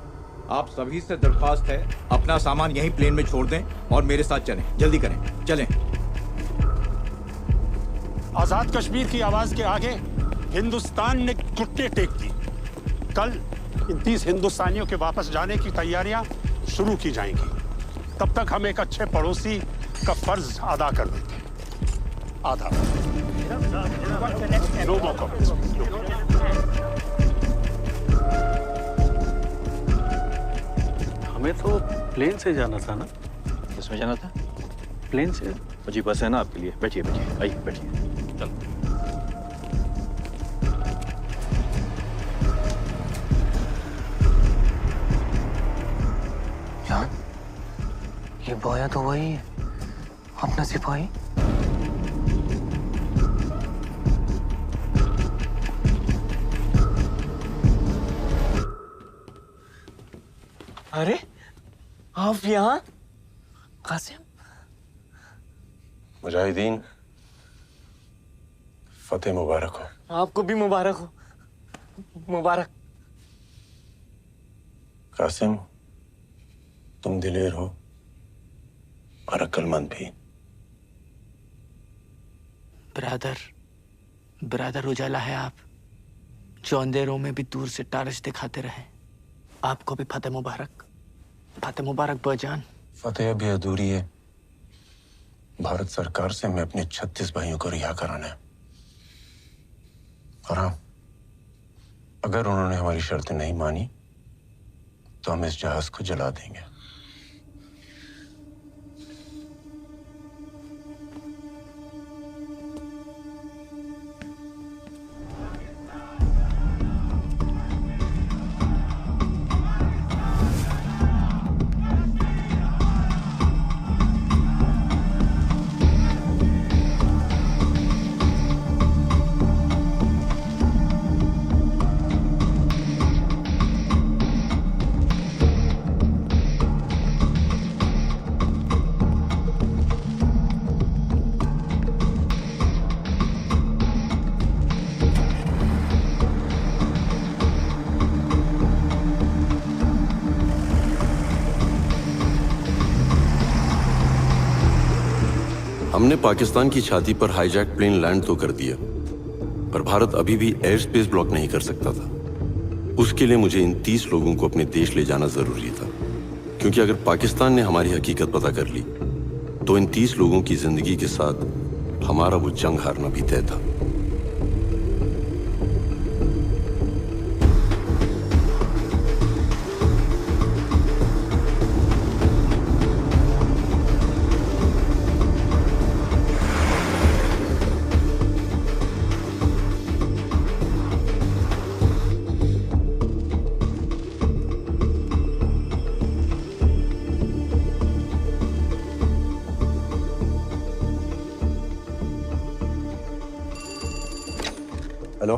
आप सभी से दरख्वास्त है, अपना सामान यहीं प्लेन में छोड़ दें और मेरे साथ चलें। जल्दी करें, चलें। आजाद कश्मीर की आवाज के आगे हिंदुस्तान ने घुटने टेक दी। कल इन 30 हिंदुस्तानियों के वापस जाने की तैयारियां शुरू की जाएंगी। तब तक हम एक अच्छे पड़ोसी का फर्ज अदा कर देते हैं। आधा नो मोर कमेंट्स। हमें तो प्लेन से जाना था ना? किसमें जाना था? प्लेन से। जी बस है ना आपके लिए। बैठिए बैठिए, आइए बैठिए। चलो। यार, ये बोया तो वही है, अपना सिपाही। अरे आप यहाँ? कासिम, मुजाहिदीन, फतेह मुबारक हो। आपको भी मुबारक हो। मुबारक। कासिम, तुम दिलेर हो और अक्लमंद भी। ब्रदर उजाला है आप, जो अंधेरों में भी दूर से टारच दिखाते रहे। आपको भी फतेह मुबारक बजान। फतेह अभी अधूरी है। भारत सरकार से हमें अपने 36 भाइयों को रिहा कराना है। और हाँ, अगर उन्होंने हमारी शर्तें नहीं मानी तो हम इस जहाज को जला देंगे। हमने पाकिस्तान की छाती पर हाईजैक प्लेन लैंड तो कर दिया, पर भारत अभी भी एयर स्पेस ब्लॉक नहीं कर सकता था। उसके लिए मुझे इन 30 लोगों को अपने देश ले जाना जरूरी था, क्योंकि अगर पाकिस्तान ने हमारी हकीकत पता कर ली तो इन 30 लोगों की जिंदगी के साथ हमारा वो जंग हारना भी तय था। हेलो,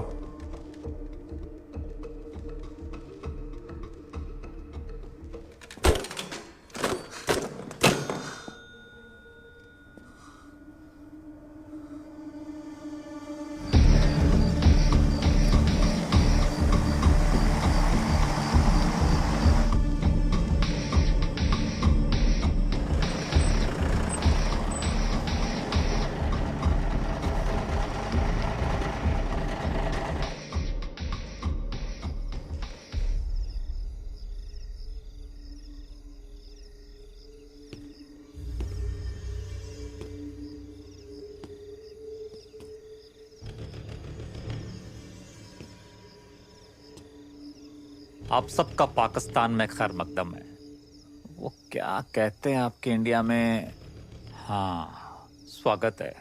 आप सबका पाकिस्तान में खैर मकदम है। वो क्या कहते हैं आपके इंडिया में, हाँ स्वागत है।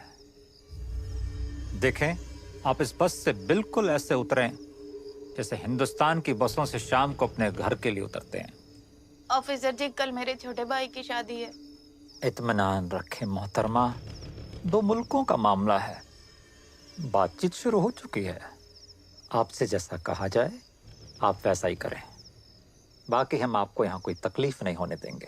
देखें, आप इस बस से बिल्कुल ऐसे उतरें जैसे हिंदुस्तान की बसों से शाम को अपने घर के लिए उतरते हैं। ऑफिसर जी, कल मेरे छोटे भाई की शादी है। इत्मीनान रखें मोहतरमा, 2 मुल्कों का मामला है, बातचीत शुरू हो चुकी है। आपसे जैसा कहा जाए आप वैसा ही करें, बाकी हम आपको यहाँ कोई तकलीफ नहीं होने देंगे।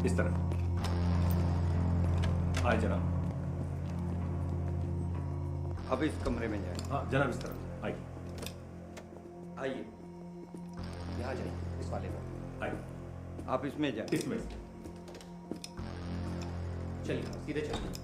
इस तरफ आए जनाब। अब इस कमरे में जाए। हाँ जनाब, इस तरफ आइए। आइए, यहाँ जाइए, इस वाले में आइए। आप इसमें जाए। इसमें चलिए, सीधे चलिए।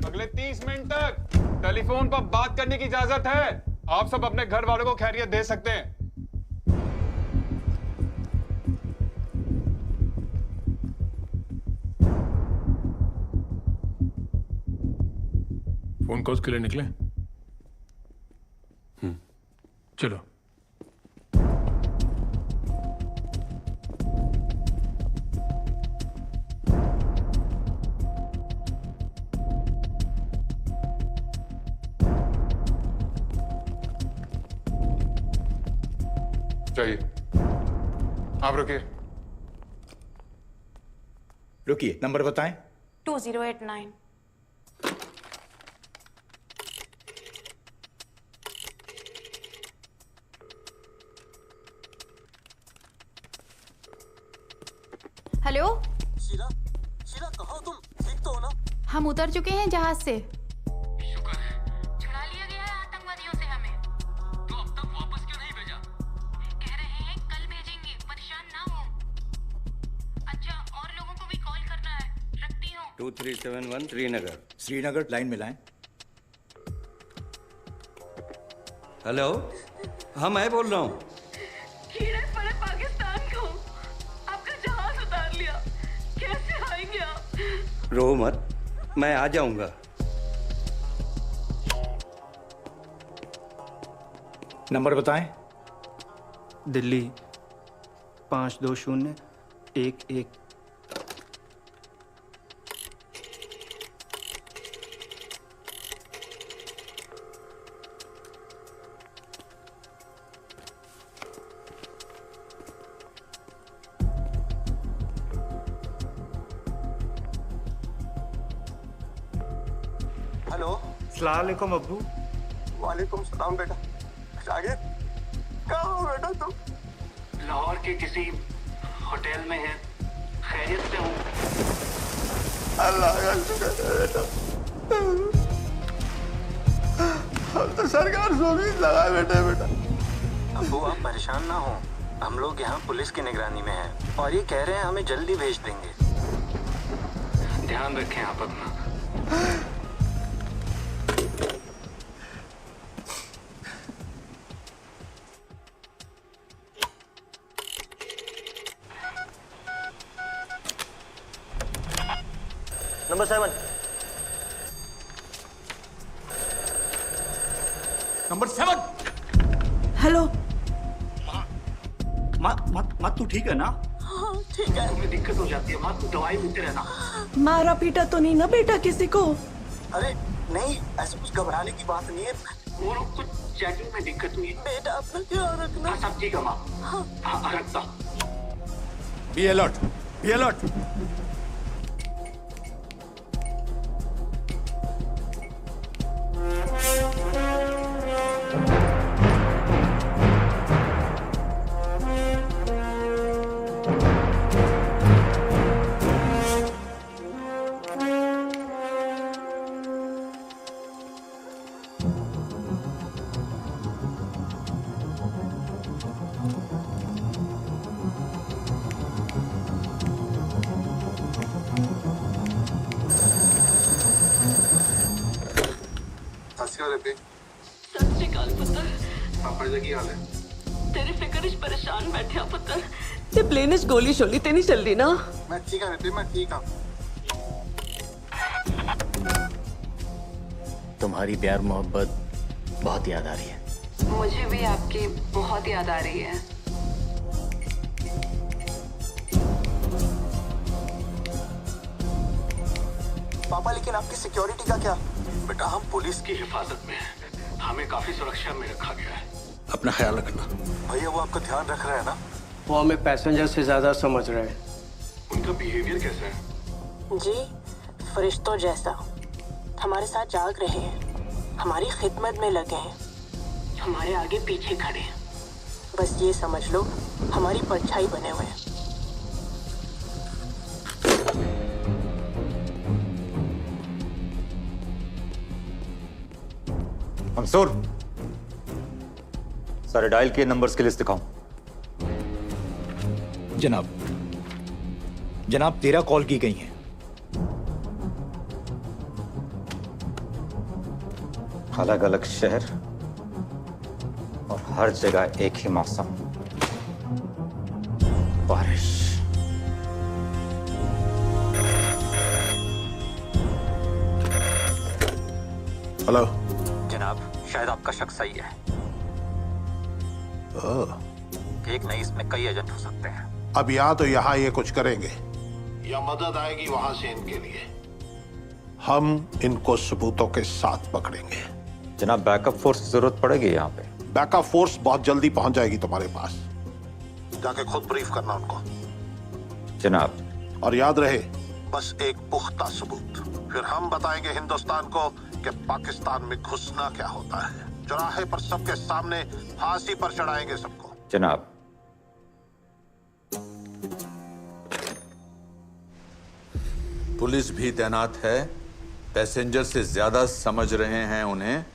अगले 30 मिनट तक टेलीफोन पर बात करने की इजाजत है। आप सब अपने घर वालों को खैरियत दे सकते हैं। फोन कॉल्स के लिए निकले? चलो। चाहिए। आप रुकिए। रुकिए, नंबर बताएं। 2089। हेलो शीला, शीला कहाँ हो तुम? ठीक तो हो ना? हम उतर चुके हैं जहाज से। शुक्र है, छुड़ा लिया गया है आतंकवादियों से हमें। तो अब तक वापस क्यों नहीं भेजा? कह रहे हैं कल भेजेंगे, परेशान ना हो। अच्छा, और लोगों को भी कॉल करना है, रखती हूँ। 2371 श्रीनगर। श्रीनगर, लाइन में लाएं। हेलो, हाँ मैं बोल रहा हूँ। कीड़े पड़े पाकिस्तान को, आपका जहाज उतार लिया, कैसे आएंगे आप? रो मत, मैं आ जाऊंगा। नंबर बताएं। दिल्ली 52011। हेलो अस्सलाम वालेकुम अब्बू। वालेकुम सलाम बेटा। शागिद कहाँ हो बेटा तुम? लाहौर के किसी होटल में है, खैरियत से हूँ। अल्लाह का शुक्र है बेटा। हम तो सरकार से उम्मीद लगाए बैठे बेटा। अब्बू आप परेशान ना हो, हम लोग यहाँ पुलिस की निगरानी में हैं और ये कह रहे हैं हमें जल्दी भेज देंगे। ध्यान रखें आप अपना। नंबर 7। नंबर 7। हेलो। माँ तू ठीक है ना? हाँ ठीक है। तुम्हें दिक्कत हो जाती है माँ, तू दवाई लेते रहना। मारा पीटा तो नहीं ना बेटा किसी को? अरे नहीं, ऐसा कुछ घबराने की बात नहीं है। वो लोग कुछ चेकिंग में दिक्कत हुई। बेटा अपना ख्याल रखना। हाँ सब ठीक है माँ। हाँ रखता। Be alert, be alert. सत श्री अकाल पुत्र। पापा जी की हाल है? तेरी फिक्र परेशान बैठे पुत्र। ते प्लेन गोली शोली ते नहीं चल रही ना? मैं ठीक है बेटे, मैं ठीक हूँ। तुम्हारी प्यार मोहब्बत बहुत याद आ रही है। मुझे भी आपकी बहुत याद आ रही है। पापा लेकिन आपकी सिक्योरिटी का क्या? बेटा हम पुलिस की हिफाजत में हैं, हमें काफी सुरक्षा में रखा गया है। अपना ख्याल रखना। भैया वो आपका ध्यान रख रहा है ना? वो हमें पैसेंजर से ज्यादा समझ रहे हैं। उनका बिहेवियर कैसा है? जी फरिश्तों जैसा, हमारे साथ जाग रहे हैं, हमारी खिदमत में लगे हैं, हमारे आगे पीछे खड़े हैं। बस ये समझ लो हमारी परछाई बने हुए हैं। मंसूर, सारे डायल किए नंबर्स की लिस्ट दिखाओ। जनाब 13 कॉल की गई हैं। अलग अलग शहर और हर जगह एक ही मौसम, बारिश। हेलो जनाब, शायद आपका शक सही है। एक नहीं, इसमें कई एजेंट हो सकते हैं। अब या तो यहाँ ये कुछ करेंगे या मदद आएगी वहां से इनके लिए। हम इनको सबूतों के साथ पकड़ेंगे। जनाब बैकअप फोर्स की जरूरत पड़ेगी यहाँ पे। बैकअप फोर्स बहुत जल्दी पहुंच जाएगी तुम्हारे पास, जाके खुद ब्रीफ करना उनको। जनाब, और याद रहे बस एक पुख्ता सबूत, फिर हम बताएंगे हिंदुस्तान को कि पाकिस्तान में घुसना क्या होता है। चौराहे पर सबके सामने फांसी पर चढ़ाएंगे सबको। जनाब। पुलिस भी तैनात है, पैसेंजर से ज्यादा समझ रहे हैं उन्हें,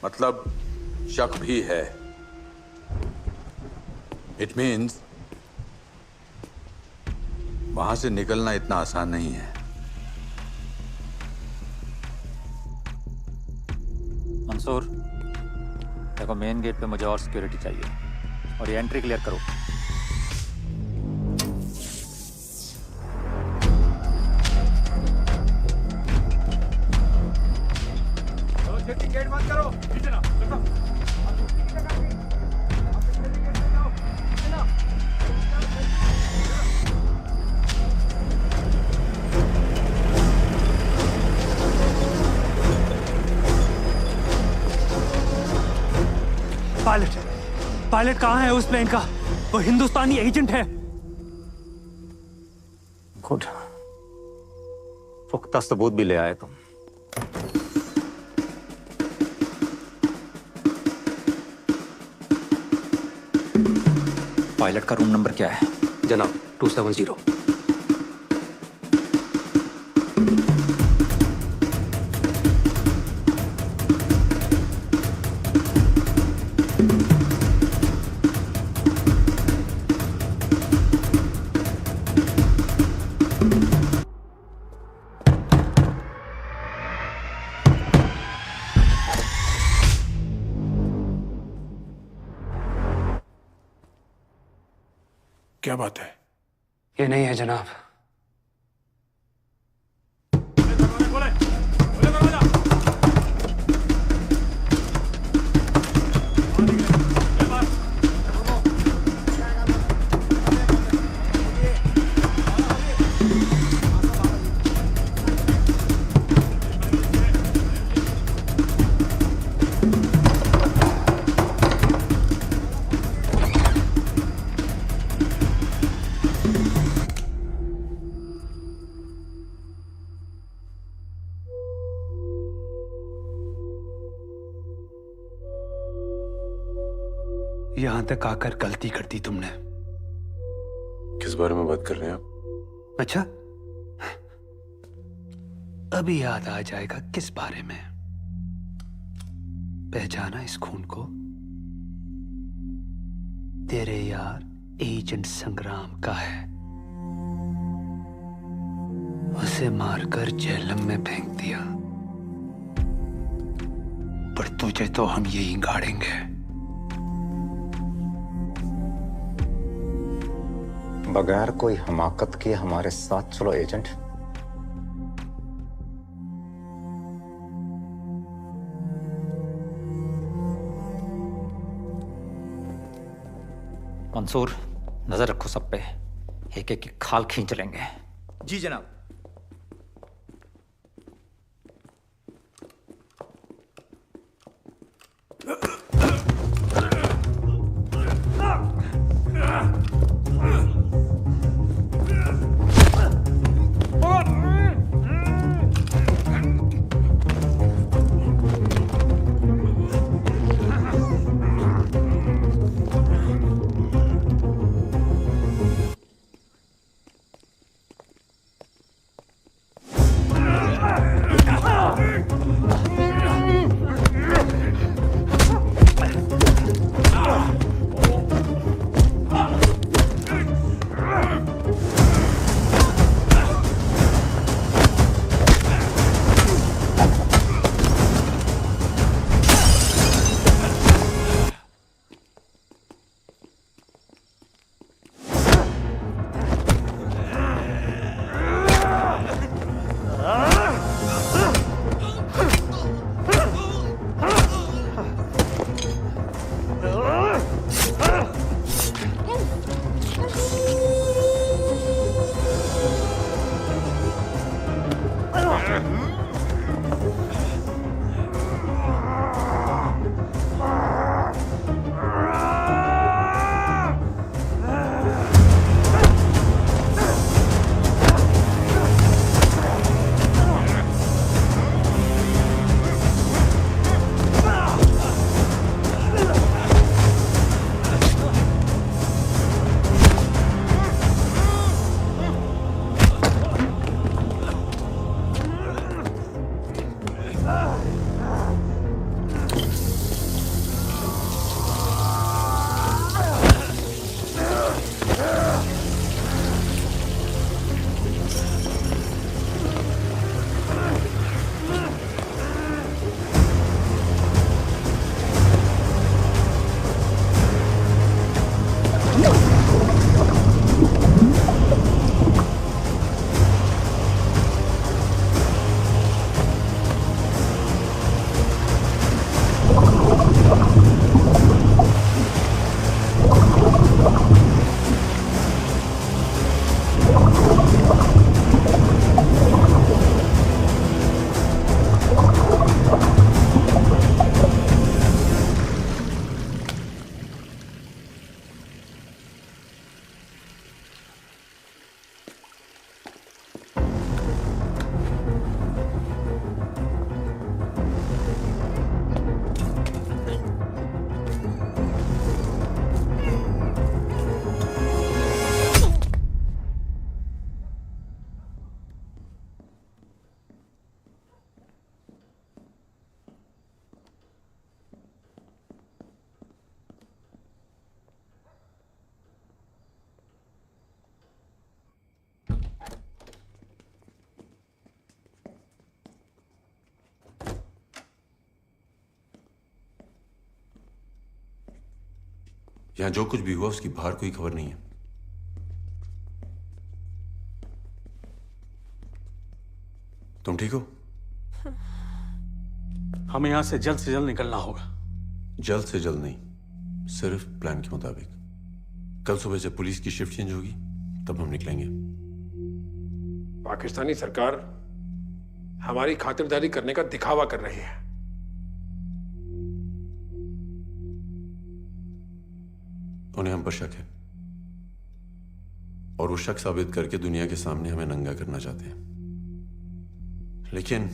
मतलब शक भी है। इट मीन्स वहां से निकलना इतना आसान नहीं है। मंसूर, देखो मेन गेट पे मुझे और सिक्योरिटी चाहिए और ये एंट्री क्लियर करो। गेट बंद करो। पायलट कहाँ है उस प्लेन का? वो हिंदुस्तानी एजेंट है। गुड, पुख्ता सबूत भी ले आए तुम। पायलट का रूम नंबर क्या है? जनाब 270। क्या बात है? ये नहीं है जनाब। यहां तक आकर गलती कर दी तुमने। किस बारे में बात कर रहे हैं आप? अच्छा, अभी याद आ जाएगा किस बारे में। पहचाना इस खून को? तेरे यार एजेंट संग्राम का है। उसे मारकर जेहलम में फेंक दिया, पर तुझे तो हम यही गाड़ेंगे। बगैर कोई हमाकत के हमारे साथ चलो एजेंट। मंसूर, नजर रखो सब पे, एक एक की खाल खींच लेंगे। जी जनाब। यहां जो कुछ भी हुआ उसकी बाहर कोई खबर नहीं है। तुम ठीक हो? हमें यहां से जल्द निकलना होगा। जल्द से जल्द नहीं, सिर्फ प्लान के मुताबिक। कल सुबह से पुलिस की शिफ्ट चेंज होगी, तब हम निकलेंगे। पाकिस्तानी सरकार हमारी खातिरदारी करने का दिखावा कर रही है। उन्हें हम पर शक है और वो शक साबित करके दुनिया के सामने हमें नंगा करना चाहते हैं, लेकिन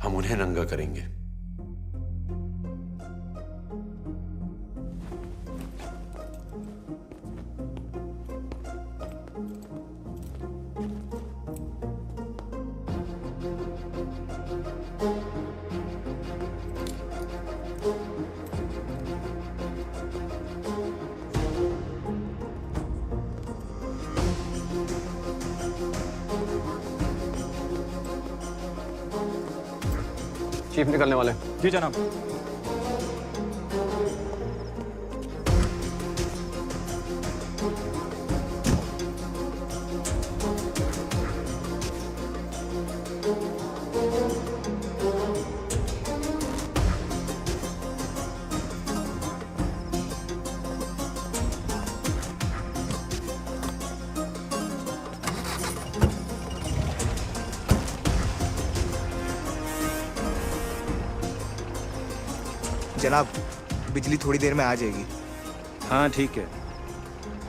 हम उन्हें नंगा करेंगे। चीफ निकलने वाले। जी जनाब। जनाब, बिजली थोड़ी देर में आ जाएगी। हाँ ठीक है,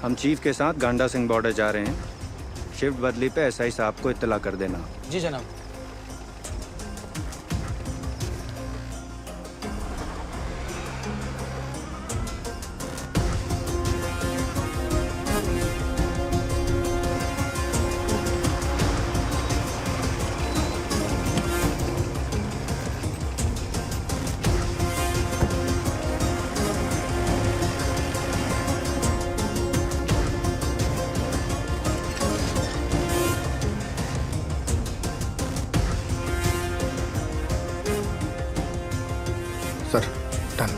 हम चीफ के साथ गांडा सिंह बॉर्डर जा रहे हैं। शिफ्ट बदली पे एसआई साहब को इत्तला कर देना। जी जनाब। Sir done.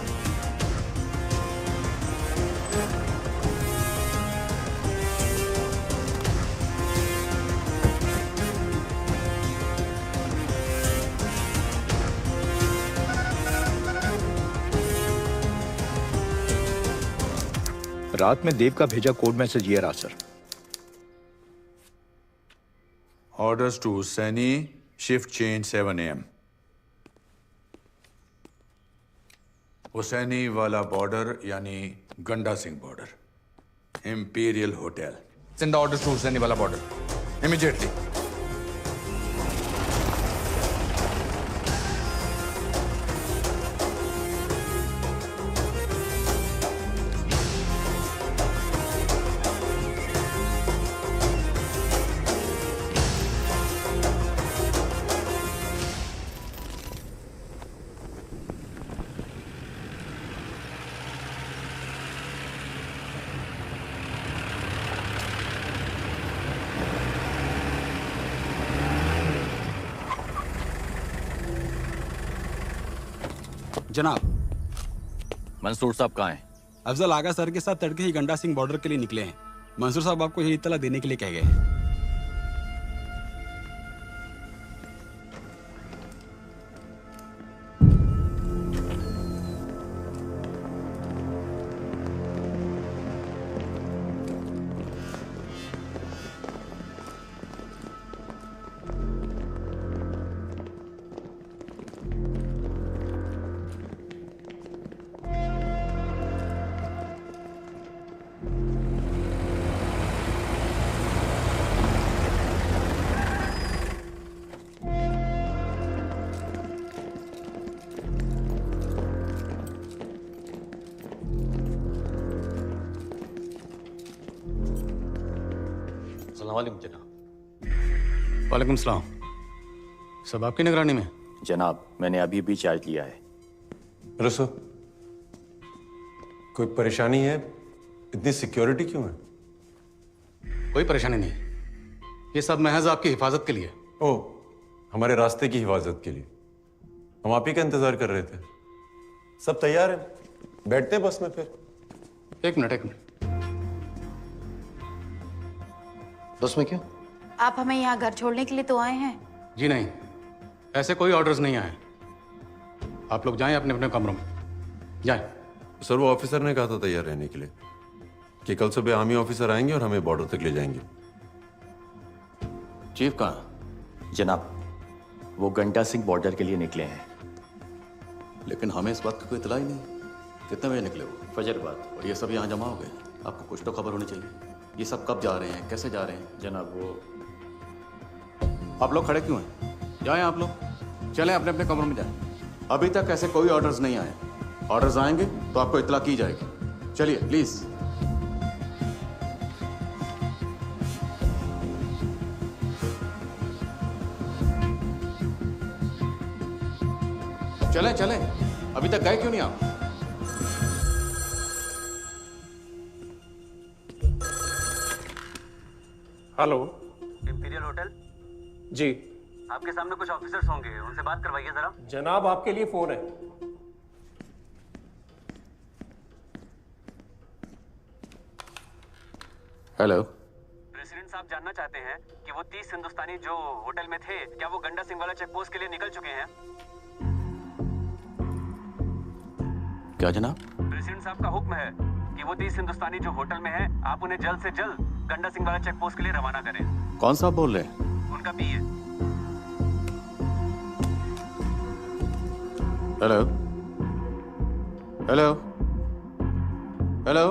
रात में देव का भेजा कोड मैसेज ये रहा सर। Orders to Saini, shift change 7 AM। Hussainiwala border यानी Ganda Singh border, imperial hotel. Send the orders to Hussaini wala border immediately. जनाब, मंसूर साहब कहाँ हैं? अफजल आगा सर के साथ तड़के ही गंडा सिंह बॉर्डर के लिए निकले हैं। मंसूर साहब आपको यही इत्तला देने के लिए कह गए हैं। जनाब। वालेकुम सलाम। सब आपकी निगरानी में? जनाब, मैंने अभी अभी चार्ज लिया है। रसो, कोई परेशानी है? इतनी सिक्योरिटी क्यों है? कोई परेशानी नहीं, ये सब महज आपकी हिफाजत के लिए। ओ, हमारे रास्ते की हिफाजत के लिए। हम आप ही का इंतजार कर रहे थे। सब तैयार है, बैठते हैं बस में फिर। एक मिनट। बस में क्यों? आप हमें यहाँ घर छोड़ने के लिए तो आए हैं? जी नहीं, ऐसे कोई ऑर्डर्स नहीं आए। आप लोग जाएं अपने अपने कमरों में, जाएं। सर वो ऑफिसर ने कहा था तैयार रहने के लिए कि कल सुबह आर्मी ऑफिसर आएंगे और हमें बॉर्डर तक ले जाएंगे। चीफ कहाँ? जनाब, वो गंडा सिंह बॉर्डर के लिए निकले हैं। लेकिन हमें इस बात की कोई इतला ही नहीं। कितने बजे निकले वो? फजर बाद। और ये सब यहाँ जमा हो गए। आपको कुछ तो खबर होनी चाहिए। ये सब कब जा रहे हैं, कैसे जा रहे हैं? जनाब वो आप लोग खड़े क्यों हैं? जाएं आप लोग, चलें अपने अपने कमरों में जाएं। अभी तक ऐसे कोई ऑर्डर्स नहीं आए। ऑर्डर्स आएंगे तो आपको इतला की जाएगी। चलिए प्लीज। चलें चलें, अभी तक गए क्यों नहीं आप? Hello, imperial hotel? जी। आपके सामने कुछ ऑफिसर्स होंगे, उनसे बात करवाइए जरा। जनाब आपके लिए फोन है। हेलो। प्रेसिडेंट साहब जानना चाहते हैं कि वो 30 हिंदुस्तानी जो होटल में थे, क्या वो गंडा सिंह वाला चेक पोस्ट के लिए निकल चुके हैं? क्या जनाब? प्रेसिडेंट साहब का हुक्म है कि वो 30 हिंदुस्तानी जो होटल में हैं, आप उन्हें जल्द से जल्द गंडा सिंह वाला चेक पोस्ट के लिए रवाना करें। कौन साहब बोल रहे हैं? उनका पीए। Hello hello hello.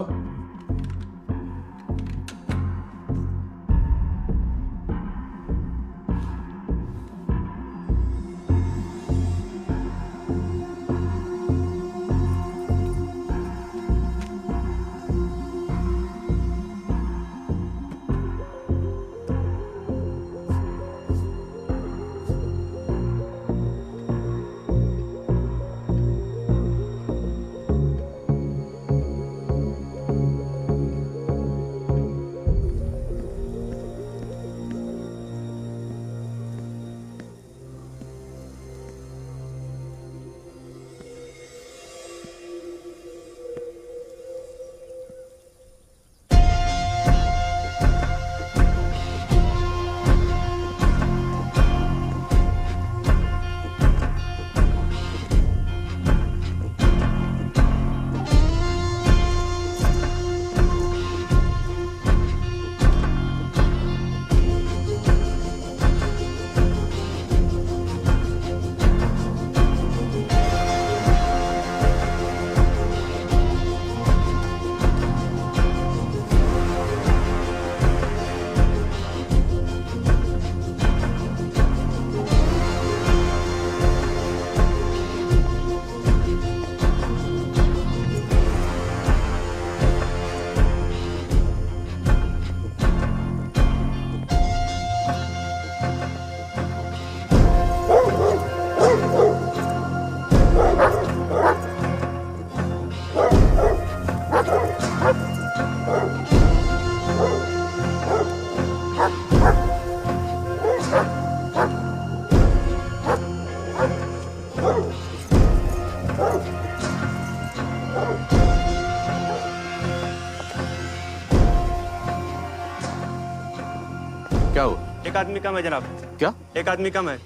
क्या हुआ? एक आदमी कम है जनाब। क्या? एक आदमी कम है।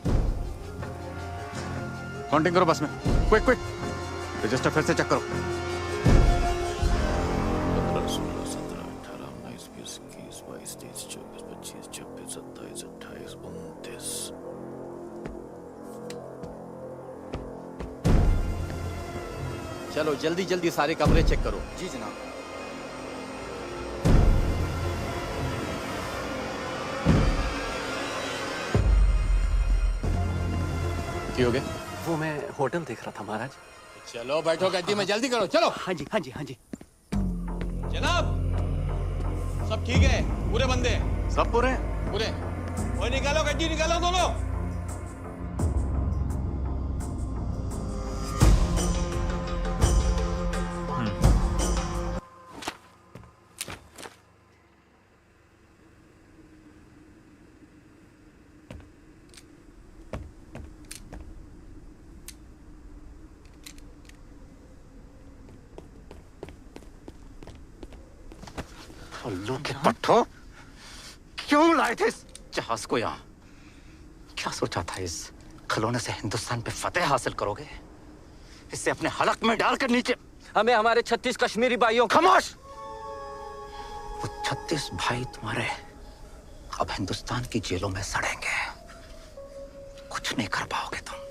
काउंटिंग करो बस में, क्विक क्विक। रजिस्टर फिर से चेक करो। 15, 16, 17, 18, 19, 20, 21, 22, 23, 24, 25, 26, 27, 28, 29। चलो जल्दी जल्दी सारे कमरे चेक करो। जी जनाब। हो गया? वो मैं होटल देख रहा था महाराज। चलो बैठो गद्दी में, जल्दी करो चलो। हाँ जी हाँ जी हाँ जी। जनाब सब ठीक है, पूरे बंदे हैं। सब पूरे? पूरे। वो निकालो गद्दी, निकालो दोनों। उल्लू के पट्टो, क्यों लाए थे इस जहाज को यहाँ? क्या सोचा था इस खिलौने से हिंदुस्तान पे फतेह हासिल करोगे? इसे अपने हलक में डालकर नीचे हमें हमारे 36 कश्मीरी भाइयों। खामोश! वो 36 भाई तुम्हारे अब हिंदुस्तान की जेलों में सड़ेंगे। कुछ नहीं कर पाओगे तुम।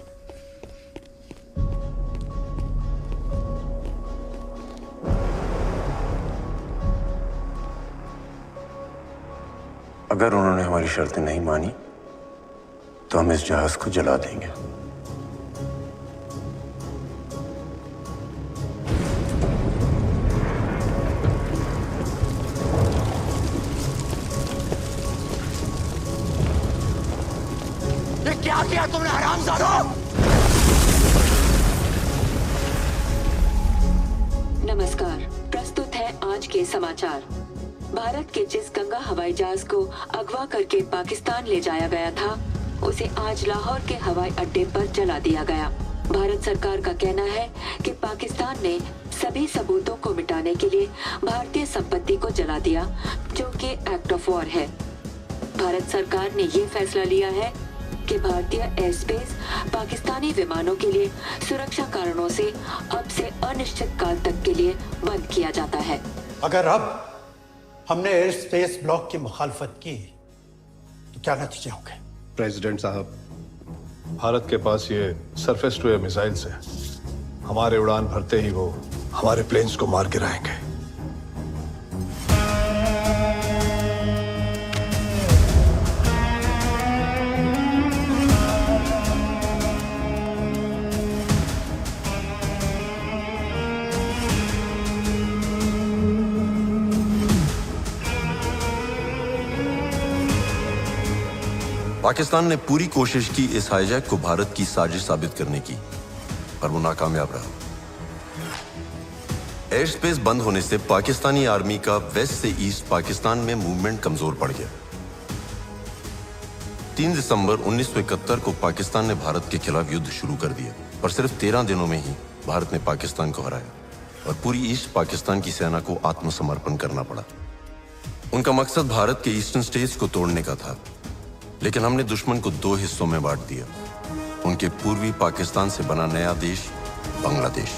अगर उन्होंने हमारी शर्तें नहीं मानी तो हम इस जहाज को जला देंगे। ये क्या किया तुमने हरामजादों? नमस्कार, प्रस्तुत है आज के समाचार। भारत के जिस गंगा हवाई जहाज को अगवा करके पाकिस्तान ले जाया गया था, उसे आज लाहौर के हवाई अड्डे पर जला दिया गया। भारत सरकार का कहना है कि पाकिस्तान ने सभी सबूतों को मिटाने के लिए भारतीय संपत्ति को जला दिया, जो कि एक्ट ऑफ वॉर है। भारत सरकार ने ये फैसला लिया है कि भारतीय एयर स्पेस पाकिस्तानी विमानों के लिए सुरक्षा कारणों से अब से अनिश्चित काल तक के लिए बंद किया जाता है। अगर अब हमने एयर स्पेस ब्लॉक की मुखालफत की तो क्या नतीजे होंगे? प्रेसिडेंट साहब, भारत के पास ये सरफेस टू एयर मिसाइल्स है। हमारे उड़ान भरते ही वो हमारे प्लेन्स को मार गिराएंगे। पाकिस्तान ने पूरी कोशिश की इस हाईजैक को भारत की साजिश साबित करने की, पर वो नाकामयाब रहा। एयर स्पेस बंद होने से पाकिस्तानी आर्मी का वेस्ट से ईस्ट पाकिस्तान में मूवमेंट कमजोर पड़ गया। 3 दिसंबर 1971 को पाकिस्तान ने भारत के खिलाफ युद्ध शुरू कर दिया, पर सिर्फ 13 दिनों में ही भारत ने पाकिस्तान को हराया और पूरी ईस्ट पाकिस्तान की सेना को आत्मसमर्पण करना पड़ा। उनका मकसद भारत के ईस्टर्न स्टेट्स को तोड़ने का था, लेकिन हमने दुश्मन को 2 हिस्सों में बांट दिया। उनके पूर्वी पाकिस्तान से बना नया देश बांग्लादेश।